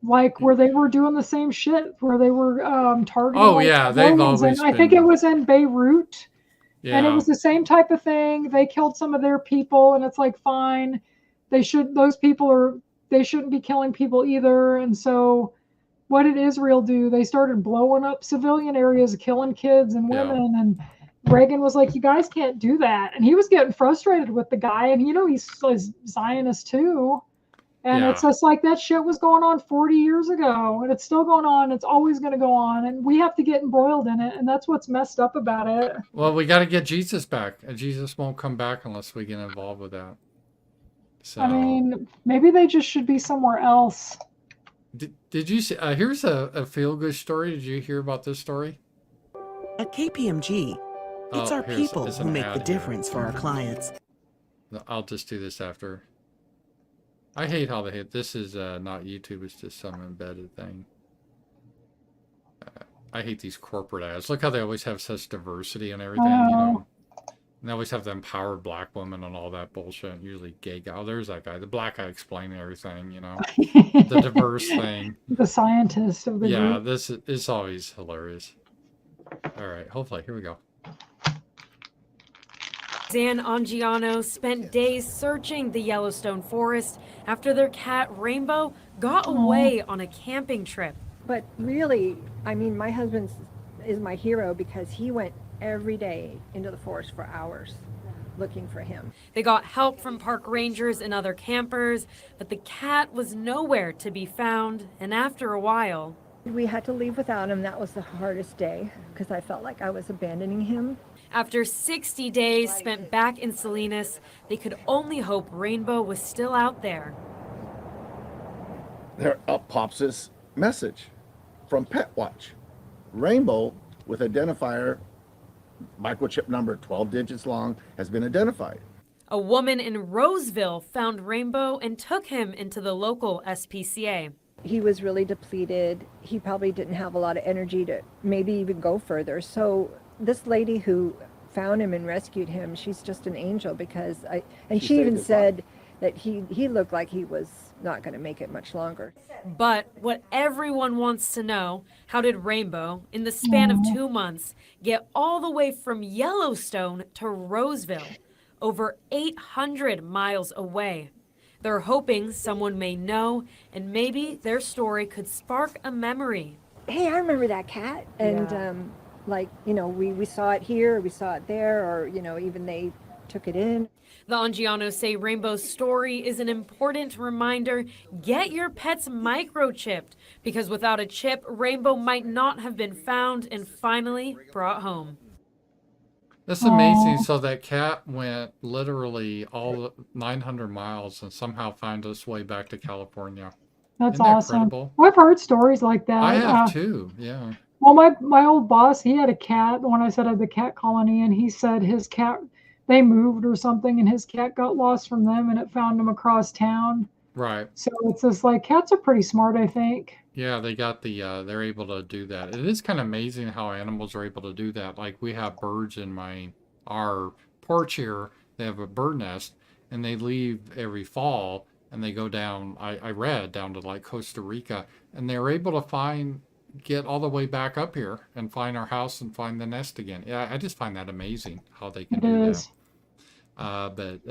like where they were doing the same shit, where they were targeting Oh like yeah, they've civilians, and always I think it been. was in Beirut, and it Yeah. was the same type of thing. They killed some of their people, and it's like fine, those people are they shouldn't be killing people either, and so. What did Israel do? They started blowing up civilian areas, killing kids and Yeah. women. And Reagan was like, "You guys can't do that." And he was getting frustrated with the guy. And he's a Zionist too. And it's Yeah. just like that shit was going on 40 years ago, and it's still going on. It's always going to go on, and we have to get embroiled in it. And that's what's messed up about it. Well, we got to get Jesus back, and Jesus won't come back unless we get involved with that. I So, mean, maybe they just should be somewhere else. did you see? Here's a feel good story. Did you hear about this story? At KPMG, it's Oh, our people it's who an make the ad here. difference for our clients. I'll just do this after. I hate how they hit. This is not YouTube. It's just some embedded thing. I hate these corporate ads. Look how they always have such diversity and everything. Oh, And they always have the empowered black women and all that bullshit. Usually gay guy. Oh, there's that guy. The black guy explaining everything. The diverse thing. the scientist of the Yeah, group. this is always hilarious. All right, hopefully, here we go. Dan Angiano spent days searching the Yellowstone forest after their cat Rainbow got away on a camping trip. But really, I mean, my husband is my hero because he went every day into the forest for hours looking for him. They got help from park rangers and other campers, but the cat was nowhere to be found, and after a while, We had to leave without him. That was the hardest day because I felt like I was abandoning him. after 60 days spent back in Salinas, they could only hope Rainbow was still out there. There up pops this message from PetWatch. Rainbow with identifier microchip number 12 digits long has been identified. A woman in Roseville found Rainbow and took him into the local SPCA. He was really depleted. He probably didn't have a lot of energy to maybe even go further. So this lady who found him and rescued him, she's just an angel because she saved even his said that he looked like he was not going to make it much longer. But what everyone wants to know, how did Rainbow, in the span of 2 months, get all the way from Yellowstone to Roseville, over 800 miles away? They're hoping someone may know, and maybe their story could spark a memory. Hey, I remember that cat. And we saw it here, we saw it there, or, even they took it in. The Angianos say Rainbow's story is an important reminder. Get your pets microchipped, because without a chip, Rainbow might not have been found and finally brought home. That's amazing. So that cat went literally all 900 miles and somehow found its way back to California. That's Isn't that awesome. incredible? Well, I've heard stories like that. I have too. Yeah. Well, my old boss, he had a cat. The one I said had the cat colony, and he said his cat, they moved or something, and his cat got lost from them, and it found him across town. Right. So it's just like cats are pretty smart, I think. Yeah, they got they're able to do that. It is kind of amazing how animals are able to do that. Like we have birds in our porch here. They have a bird nest, and they leave every fall, and they go down. I read down to like Costa Rica, and they're able to get all the way back up here and find our house and find the nest again. Yeah, I just find that amazing how they can It do is. that. But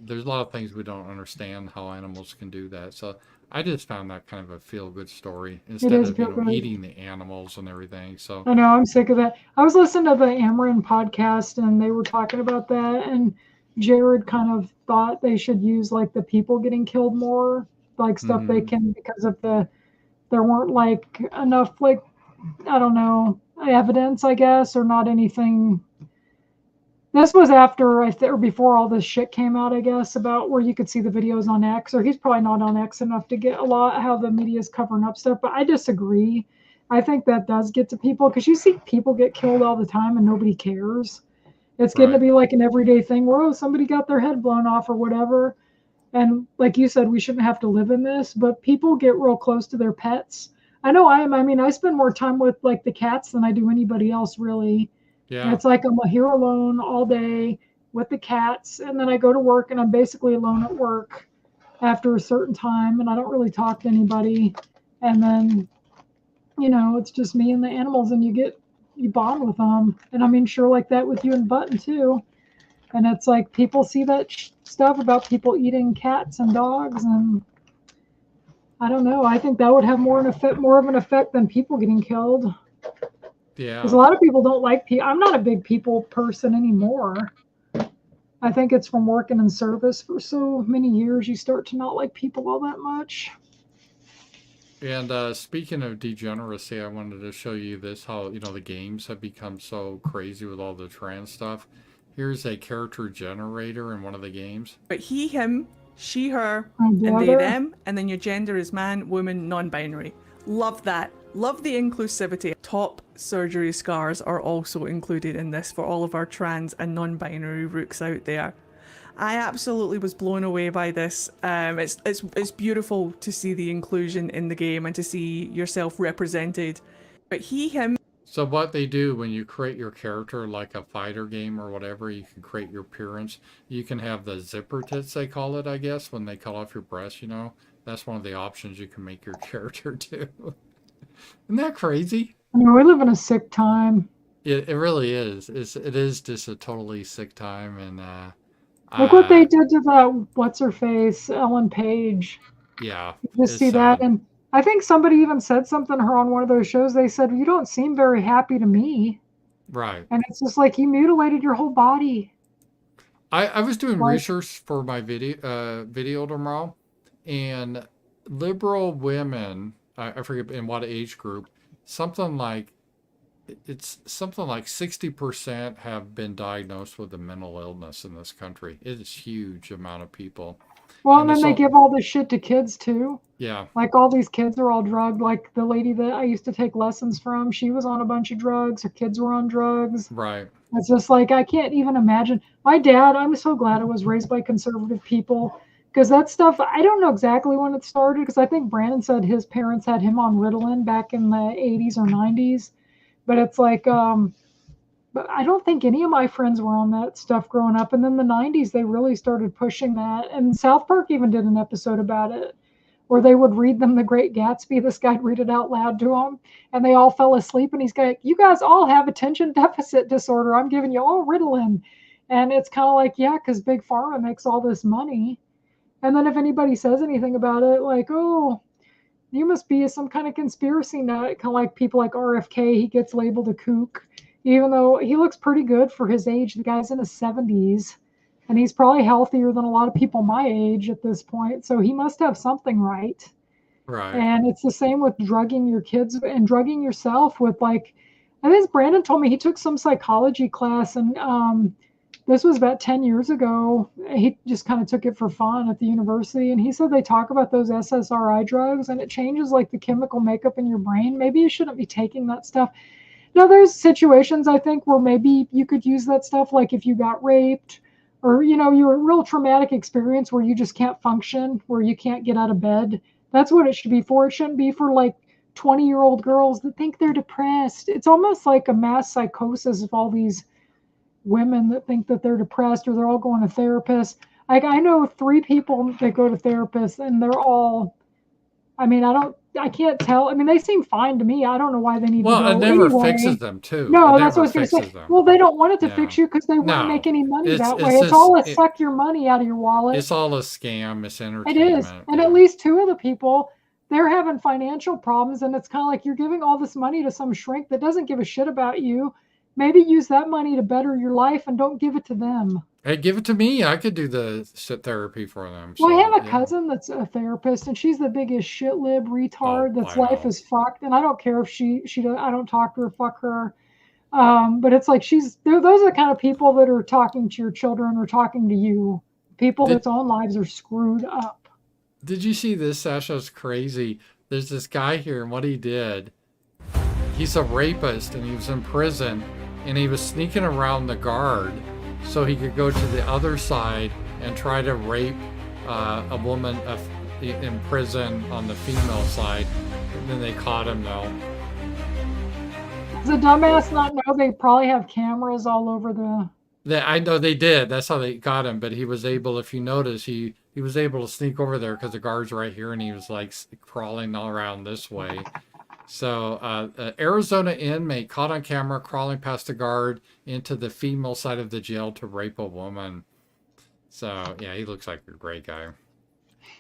there's a lot of things we don't understand how animals can do that. So I just found that kind of a feel-good story instead is of feel-good. eating the animals and everything. So I know, I'm sick of that. I was listening to the Ameren podcast, and they were talking about that, and Jared kind of thought they should use like the people getting killed more, like stuff they can, because of there weren't like enough, like, I don't know, evidence, I guess, or not anything. This was after or before all this shit came out, I guess, about where you could see the videos on X, or he's probably not on X enough to get a lot how the media's covering up stuff, but I disagree. I think that does get to people, because you see people get killed all the time and nobody cares. It's getting to Right. be like an everyday thing where, oh, somebody got their head blown off or whatever. And like you said, we shouldn't have to live in this, but people get real close to their pets. I know I am. I mean, I spend more time with like the cats than I do anybody else, really. And Yeah. it's like I'm here alone all day with the cats, and then I go to work and I'm basically alone at work after a certain time, and I don't really talk to anybody. And then, it's just me and the animals, and you bond with them. And I mean, sure, like that with you and Button too. And it's like people see that stuff about people eating cats and dogs, and I don't know. I think that would have more of an effect than people getting killed. Because a Yeah. lot of people don't like people. I'm not a big people person anymore. I think it's from working in service for so many years, you start to not like people all that much. And speaking of degeneracy, I wanted to show you this, how, the games have become so crazy with all the trans stuff. Here's a character generator in one of the games. But he, him, she, her, My and they, brother. them, and then your gender is man, woman, non-binary. Love that. Love the inclusivity. Top surgery scars are also included in this for all of our trans and non-binary rooks out there. I absolutely was blown away by this. It's beautiful to see the inclusion in the game and to see yourself represented. But he, him. So what they do when you create your character, like a fighter game or whatever, you can create your appearance. You can have the zipper tits, they call it, I guess, when they cut off your breast, That's one of the options you can make your character do. Isn't that crazy? I mean, we live in a sick time. It really is. It is just a totally sick time, and Look what they did to that, what's her face, Ellen Page. yeah, You just it's see that, sad. and I think somebody even said something to her on one of those shows. They said, "You don't seem very happy to me," Right. and it's just like you mutilated your whole body. I was doing Like- research for my video tomorrow, and liberal women, I forget in what age group, something like 60% have been diagnosed with a mental illness in this country. It is a huge amount of people. Well, And and then they so- give all this shit to kids too. Yeah, Like all these kids are all drugged. Like the lady that I used to take lessons from, she was on a bunch of drugs. Her kids were on drugs. right. It's just like I can't even imagine. My dad, I'm so glad I was raised by conservative people, because that stuff, I don't know exactly when it started, because I think Brandon said his parents had him on Ritalin back in the 80s or 90s. But it's like, but I don't think any of my friends were on that stuff growing up. And then the 90s, they really started pushing that. And South Park even did an episode about it, where they would read them The Great Gatsby. This guy'd read it out loud to them, and they all fell asleep. And he's like, "You guys all have attention deficit disorder. I'm giving you all Ritalin." And it's kind of like, yeah, because Big Pharma makes all this money. And then if anybody says anything about it, like, "Oh, you must be some kind of conspiracy nut," kind of like people like RFK, he gets labeled a kook, even though he looks pretty good for his age. The guy's in his 70s, and he's probably healthier than a lot of people my age at this point. So he must have something right. Right. And it's the same with drugging your kids and drugging yourself with, like, I think Brandon told me he took some psychology class, and this was about 10 years ago. He just kind of took it for fun at the university. And he said they talk about those SSRI drugs and it changes like the chemical makeup in your brain. Maybe you shouldn't be taking that stuff. Now, there's situations I think where maybe you could use that stuff, like if you got raped or, you're a real traumatic experience where you just can't function, where you can't get out of bed. That's what it should be for. It shouldn't be for like 20-year-old girls that think they're depressed. It's almost like a mass psychosis of all these women that think that they're depressed or they're all going to therapists. Like I know 3 people that go to therapists and they're all, I can't tell. I mean, they seem fine to me. I don't know why they need to go. Well, it never anyway. fixes them too. No, It that's what I was never going to say. fixes them. Well, they don't want it to Yeah. fix you because they won't No. make any money It's- that it's way. It's just- all to it- suck your money out of your wallet. It's all a scam. It's It entertainment. is. And at least 2 of the people, they're having financial problems. And it's kind of like you're giving all this money to some shrink that doesn't give a shit about you. Maybe use that money to better your life and don't give it to them. Hey, give it to me. I could do the therapy for them. Well, I So, have a yeah. cousin that's a therapist, and she's the biggest shit lib retard. Oh, That's I life know. is fucked, and I don't care if she I don't talk to her, fuck her. But it's like those are the kind of people that are talking to your children or talking to you. People Did- that's own lives are screwed up. Did you see this, Sasha? It's crazy. There's this guy here, and what he did, he's a rapist, and he was in prison, and he was sneaking around the guard so he could go to the other side and try to rape a woman in prison on the female side. And then they caught him, though. Does a dumbass not know they probably have cameras all over the... I know they did. That's how they got him. But he was able, if you notice, he was able to sneak over there because the guard's right here, and he was like crawling all around this way. So, Arizona inmate caught on camera crawling past the guard into the female side of the jail to rape a woman. So, yeah, he looks like a great guy.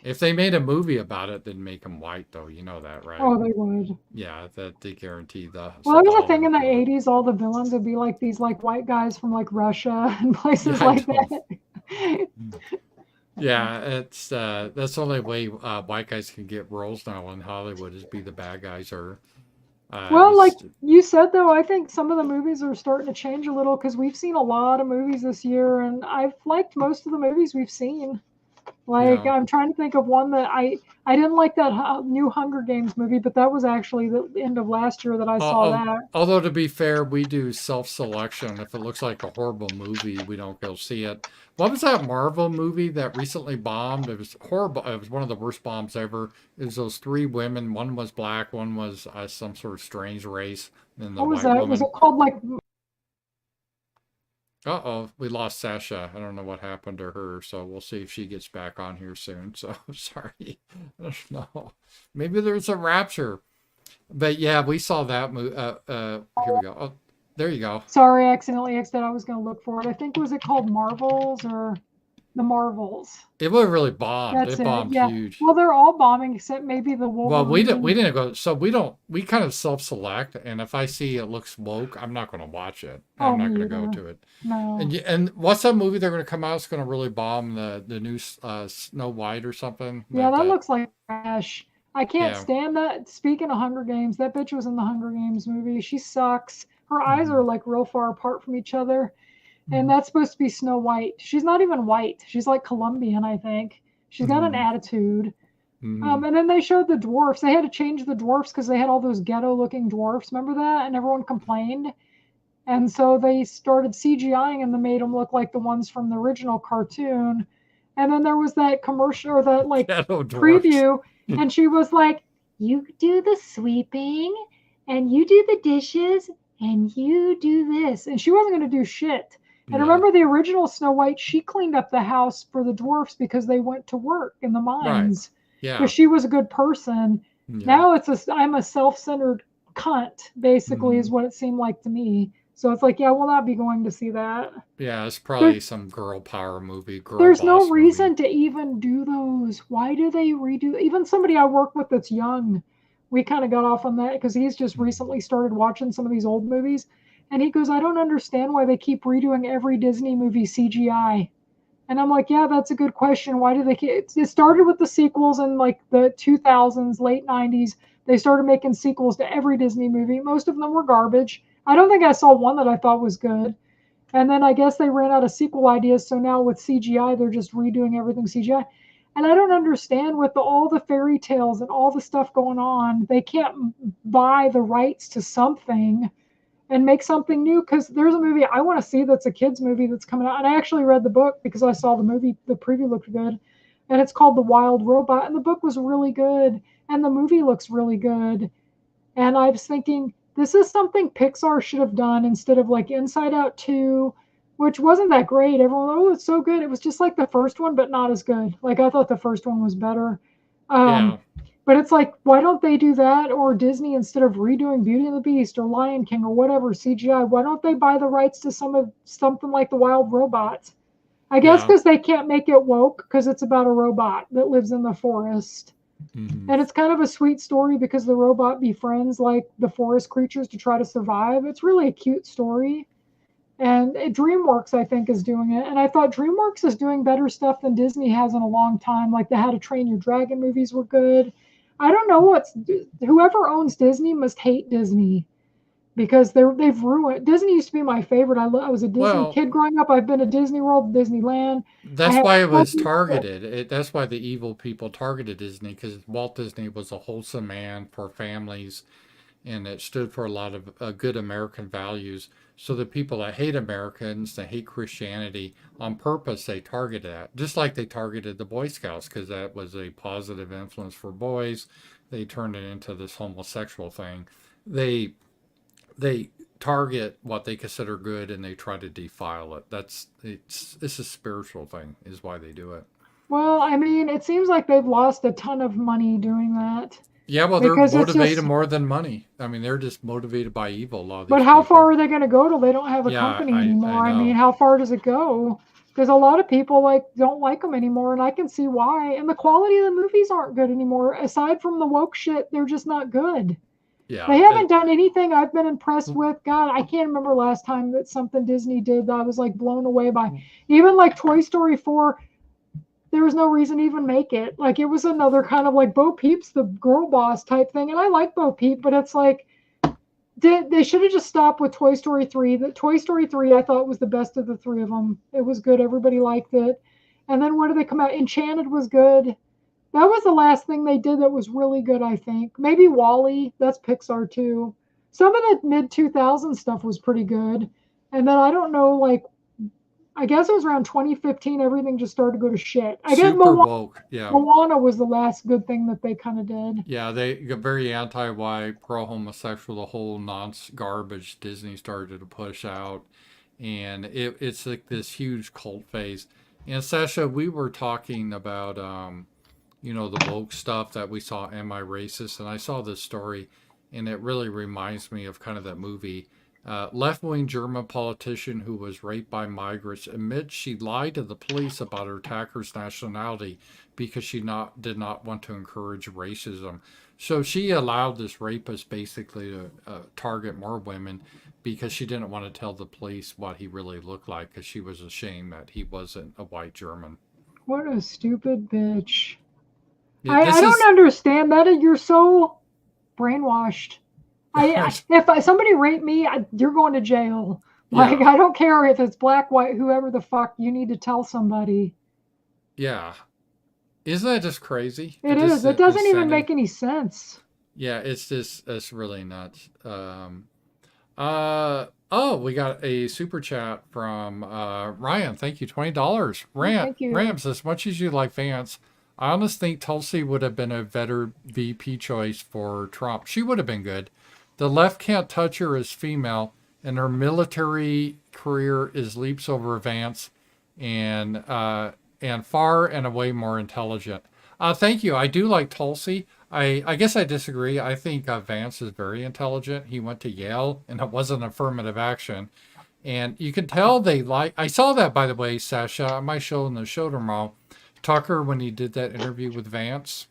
If they made a movie about it, they'd make him white, though. You know that, right? Oh, they would. Yeah, that they guarantee the. Well, there was a thing in the 80s, all the villains would be like these like white guys from like Russia and places Yeah, I like know. that. Yeah, it's that's the only way white guys can get roles now in Hollywood is be the bad guys or. Well, like just- you said, though, I think some of the movies are starting to change a little because we've seen a lot of movies this year, and I've liked most of the movies we've seen. Like, Yeah. I'm trying to think of one that I didn't like that new Hunger Games movie, but that was actually the end of last year that I saw that. Although to be fair, we do self-selection. If it looks like a horrible movie, we don't go see it. What was that Marvel movie that recently bombed? It was horrible. It was one of the worst bombs ever. It was those 3 women. One was black. One was some sort of strange race. And the What was white that? woman. Was it called like? Uh-oh, we lost Sasha. I don't know what happened to her, so we'll see if she gets back on here soon. So, sorry. I don't know. Maybe there's a rapture. But yeah, we saw that movie. Here we go. Oh, there you go. Sorry, I accidentally exited. I was going to look for it. I think was it called Marvels or The Marvels? It was really bombed. That's It bombed Yeah. huge. Well, they're all bombing except maybe the Wolverine. Well, we didn't go. So we kind of self-select, and if I see it looks woke, I'm not going to watch it. I'm Oh, not me going to go either. to it. No. And what's that movie they're going to come out? It's going to really bomb the new Snow White or something. Yeah, that looks like trash. I can't Yeah. stand that. Speaking of Hunger Games, that bitch was in the Hunger Games movie. She sucks. Her eyes are like real far apart from each other. And that's supposed to be Snow White. She's not even white. She's like Colombian, I think. She's got an attitude. Mhm. And then they showed the dwarfs. They had to change the dwarfs because they had all those ghetto-looking dwarfs. Remember that? And everyone complained. And so they started CGIing and they made them look like the ones from the original cartoon. And then there was that commercial or that like Ghetto dwarfs. preview, and she was like, "You do the sweeping, and you do the dishes, and you do this." And she wasn't going to do shit. And Yeah. remember the original Snow White, she cleaned up the house for the dwarfs because they went to work in the mines. Yeah. Because she was a good person. Yeah. Now I'm a self-centered cunt, basically, Mhm. is what it seemed like to me. So it's like, yeah, we'll not be going to see that. Yeah, it's probably some girl power movie. There's no boss reason movie. to even do those. Why do they redo? Even somebody I work with that's young, we kind of got off on that because he's just recently started watching some of these old movies. And he goes, I don't understand why they keep redoing every Disney movie CGI. And I'm like, yeah, that's a good question. Why do they keep... It started with the sequels in like the 2000s, late 90s. They started making sequels to every Disney movie. Most of them were garbage. I don't think I saw one that I thought was good. And then I guess they ran out of sequel ideas, so now with CGI, they're just redoing everything CGI. And I don't understand with all the fairy tales and all the stuff going on, they can't buy the rights to something and make something new, because there's a movie I want to see that's a kids movie that's coming out, and I actually read the book because I saw the movie, the preview looked good, and it's called The Wild Robot, and the book was really good, and the movie looks really good, and I was thinking this is something Pixar should have done instead of like Inside Out 2, which wasn't that great. Everyone, oh, it's so good. It was just like the first one, but not as good. Like I thought the first one was better. Yeah. But it's like, why don't they do that? Or Disney, instead of redoing Beauty and the Beast or Lion King or whatever CGI, why don't they buy the rights to something like The Wild Robot? I guess Yeah. because they can't make it woke, because it's about a robot that lives in the forest. Mhm. And it's kind of a sweet story because the robot befriends like the forest creatures to try to survive. It's really a cute story. And DreamWorks, I think, is doing it. And I thought DreamWorks is doing better stuff than Disney has in a long time. Like the How to Train Your Dragon movies were good. I don't know whoever owns Disney must hate Disney, because they've ruined. Disney used to be my favorite. I was a Disney Well, kid growing up. I've been to Disney World, Disneyland. I that's have why it was so many- targeted. That's why the evil people targeted Disney, because Walt Disney was a wholesome man for families, and it stood for a lot of good American values. So the people that hate Americans, that hate Christianity, on purpose, they targeted that. Just like they targeted the Boy Scouts, because that was a positive influence for boys. They turned it into this homosexual thing. They they target what they consider good, and they try to defile it. It's a spiritual thing, is why they do it. Well, I mean, it seems like they've lost a ton of money doing that, Yeah, well, they're because it's motivated just. more than money. I mean, they're just motivated by evil. A lot of But these how far people. are they going to go till they don't have a Yeah, company I anymore? I mean, know. how far does it go? Because a lot of people like don't like them anymore, and I can see why. And the quality of the movies aren't good anymore. Aside from the woke shit, they're just not good. Yeah, They haven't done anything I've been impressed with. God, I can't remember last time that something Disney did that I was like blown away by. Even like Toy Story 4, there was no reason to even make it. Like it was another kind of like Bo Peep's the girl boss type thing, and I like Bo Peep, but it's like they should have just stopped with Toy Story 3. The Toy Story 3 I thought was the best of the three of them. It was good. Everybody liked it. And then what did they come out? Enchanted was good. That was the last thing they did that was really good, I think. Maybe Wally. That's Pixar too. Some of the mid 2000s stuff was pretty good. And then I don't know, like I guess it was around 2015 everything just started to go to shit. I guess super woke. Yeah. Moana was the last good thing that they kind of did. Yeah, they got very anti-white, pro-homosexual, the whole nonce garbage Disney started to push out. And it's like this huge cult phase. And Sasha, we were talking about, the woke stuff that we saw, Am I Racist? And I saw this story, and it really reminds me of kind of that movie. Left-wing German politician who was raped by migrants admits she lied to the police about her attacker's nationality because she did not want to encourage racism. So she allowed this rapist basically to target more women because she didn't want to tell the police what he really looked like, because she was ashamed that he wasn't a white German. What a stupid bitch. Yeah, I don't understand that. You're so brainwashed. If somebody raped me, you're going to jail. Like, Yeah. I don't care if it's black, white, whoever the fuck, you need to tell somebody. Yeah. Isn't that just crazy? It is. It doesn't even sending- make any sense. Yeah, it's really nuts. We got a super chat from Ryan. Thank you, $20. Thank you. Rams, as much as you like Vance, I honestly think Tulsi would have been a better VP choice for Trump. She would have been good. The left can't touch her as female, and her military career is leaps over Vance, and far and away more intelligent. Thank you. I do like Tulsi. I guess I disagree. I think Vance is very intelligent. He went to Yale, and it wasn't affirmative action. And you can tell they like. I saw that, by the way, Sasha, on my show in the show tomorrow. Tucker, when he did that interview with Vance,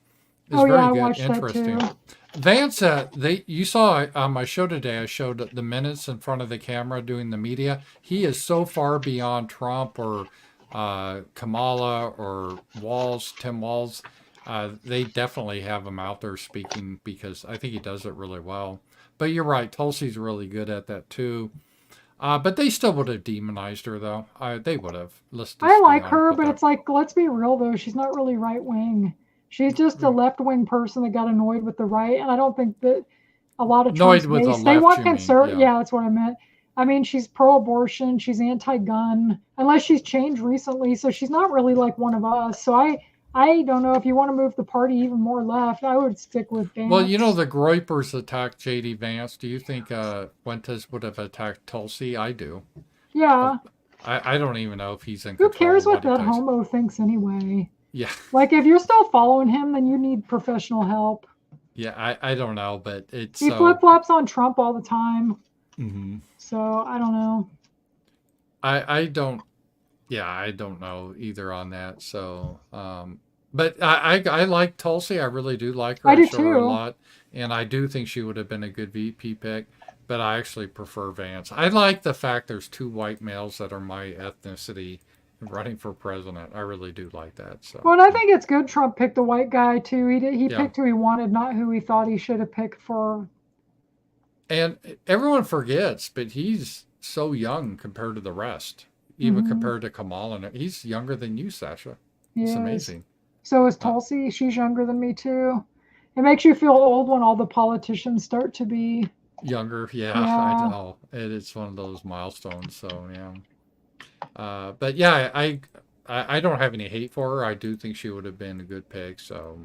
is very I good, watched interesting. that too. Vance, you saw on my show today, I showed the minutes in front of the camera doing the media. He is so far beyond Trump or Kamala or Tim Walz. They definitely have him out there speaking, because I think he does it really well. But you're right, Tulsi's really good at that too. But they still would have demonized her, though. They would have. I like her, but it's like, let's be real though. She's not really right wing. She's just a left wing person that got annoyed with the right, and I don't think that a lot of Trump's base, they want conservative. Yeah, that's what I meant. I mean, she's pro-abortion. She's anti-gun, unless she's changed recently. So she's not really like one of us. So I don't know, if you want to move the party even more left, I would stick with Vance. Well, you know, the Groypers attacked J.D. Vance. Do you think Fuentes would have attacked Tulsi? I do. Yeah. I don't even know if he's in Who control. cares what that homo thinks anyway? Yeah. Like, if you're still following him, then you need professional help. Yeah, I don't know, but it's... He flip-flops on Trump all the time. Mm-hmm. So, I don't know. I don't know either on that. So, but I like Tulsi. I really do like her. I do show her a too. lot. And I do think she would have been a good VP pick. But I actually prefer Vance. I like the fact there's 2 white males that are my ethnicity running for president. I really do like that. So. Well, and I think it's good Trump picked a white guy too. He Yeah. picked who he wanted, not who he thought he should have picked for. And everyone forgets, but he's so young compared to the rest, even compared to Kamala. He's younger than you, Sasha. It's amazing. So is Tulsi. She's younger than me too. It makes you feel old when all the politicians start to be younger. Yeah. I know. It's one of those milestones. So yeah. But yeah, I don't have any hate for her. I do think she would have been a good pick. So,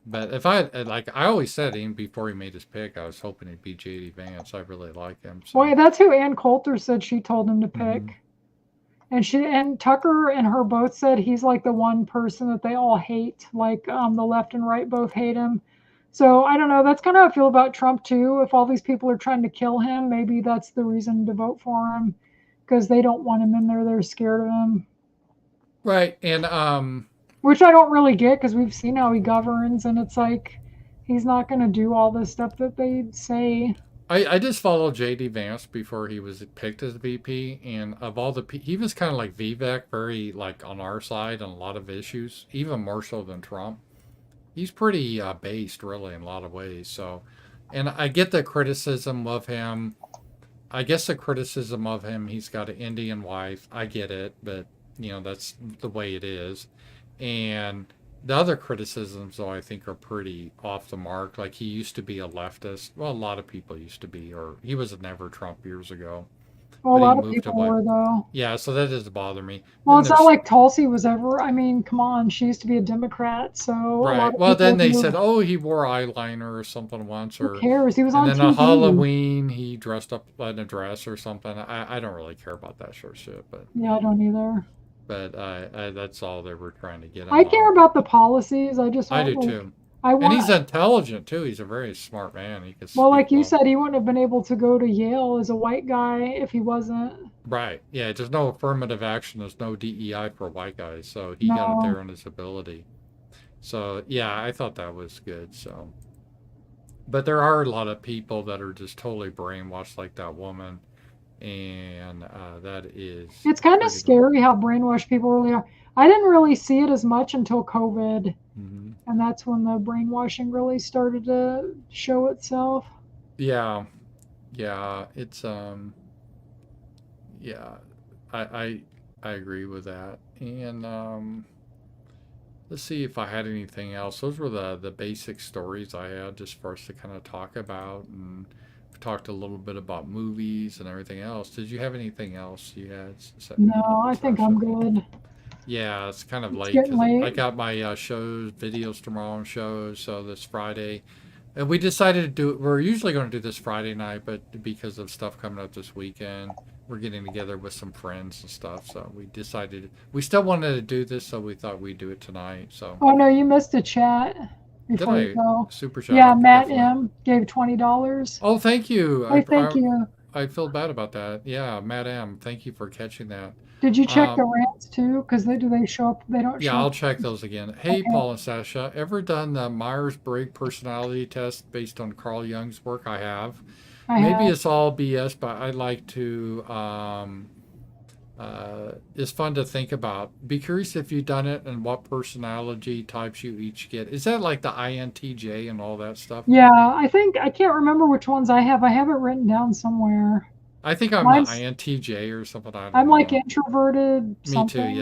but if I always said even before he made his pick, I was hoping it'd be J.D. Vance. I really like him. So. Well, that's who Ann Coulter said she told him to pick. And Tucker and her both said he's like the one person that they all hate. Like the left and right both hate him. So I don't know. That's kind of how I feel about Trump too. If all these people are trying to kill him, maybe that's the reason to vote for him, because they don't want him in there. They're scared of him. Right. And which I don't really get, because we've seen how he governs, and it's like he's not going to do all this stuff that they say. I just followed J.D. Vance before he was picked as VP, and of all the he was kind of like Vivek, very like on our side on a lot of issues, even more so than Trump. He's pretty based, really, in a lot of ways. So, and I get the criticism of him. I guess the criticism of him, he's got an Indian wife. I get it, but you know that's the way it is. And the other criticisms, though, I think are pretty off the mark. Like he used to be a leftist. Well, a lot of people used to be, or he was a never Trump years ago. Well, a lot of people were, though. Yeah, so that does bother me. Well, it's not like Tulsi was ever. I mean, come on, she used to be a Democrat, so. Right. Well, then they said, "Oh, he wore eyeliner or something once," or who cares? He was on TV. And then on Halloween, he dressed up in a dress or something. I don't really care about that sort of shit, but. Yeah, I don't either. But that's all they were trying to get. I care about the policies. I do too. And he's intelligent too. He's a very smart man. He could. Well, like you said, he wouldn't have been able to go to Yale as a white guy if he wasn't. Right. Yeah. There's no affirmative action. There's no DEI for white guys. So he got it there on his ability. So yeah, I thought that was good. So, but there are a lot of people that are just totally brainwashed, like that woman, and that is. It's kind of scary how brainwashed people really are. I didn't really see it as much until COVID. And that's when the brainwashing really started to show itself. Yeah. It's I agree with that. And let's see if I had anything else. Those were the basic stories I had just for us to kind of talk about, and we talked a little bit about movies and everything else. Did you have anything else you had? No, I think I'm good. Yeah, it's kind of late. I got my videos tomorrow on shows, so this Friday. And we decided to do it. We're usually going to do this Friday night, but because of stuff coming up this weekend, we're getting together with some friends and stuff. So we decided, we still wanted to do this, so we thought we'd do it tonight. So. Oh, no, you missed a chat before you go. Super chat. Yeah, Matt M. gave $20. Oh, thank you. Thank you. I feel bad about that. Yeah, Matt M. Thank you for catching that. Did you check the rants too? Because do they show up? They don't show up. Yeah, I'll check those again. Hey, Paul and Sasha, ever done the Myers-Briggs personality test based on Carl Jung's work? I have. Maybe it's all BS, but I like to, it's fun to think about. Be curious if you've done it and what personality types you each get. Is that like the INTJ and all that stuff? Yeah, I can't remember which ones I have. I have it written down somewhere. I think I'm Mine's- an INTJ or something. I don't I'm know. like introverted. Me something. too,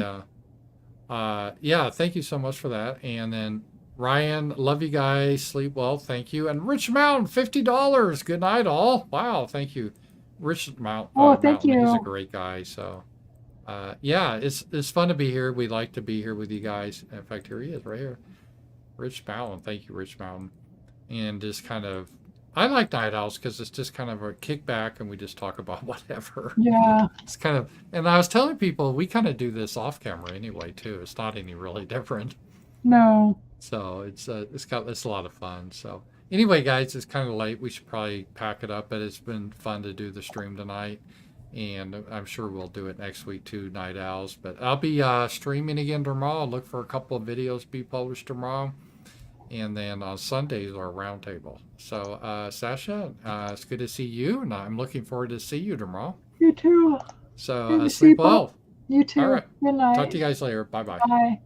yeah. Yeah, thank you so much for that. And then Ryan, love you guys. Sleep well, thank you. And Rich Mountain, $50. Good night, all. Wow, thank you. Rich Mountain. Oh, thank Mountain, he's a you. great guy. So, yeah, it's fun to be here. We like to be here with you guys. In fact, here he is, right here. Rich Mountain. Thank you, Rich Mountain. And just kind of, I like Night Owls because it's just kind of a kickback and we just talk about whatever. Yeah. It's kind of, and I was telling people we kind of do this off camera anyway too. It's not any really different. No. So it's a lot of fun. So anyway, guys, it's kind of late. We should probably pack it up, but it's been fun to do the stream tonight, and I'm sure we'll do it next week too, Night Owls. But I'll be streaming again tomorrow. Look for a couple of videos to be published tomorrow, and then on Sundays our roundtable. So Sasha, it's good to see you, and I'm looking forward to see you tomorrow. You too. So Good to see sleep you. well. You too. All right. Good night. Talk to you guys later. Bye bye. Bye.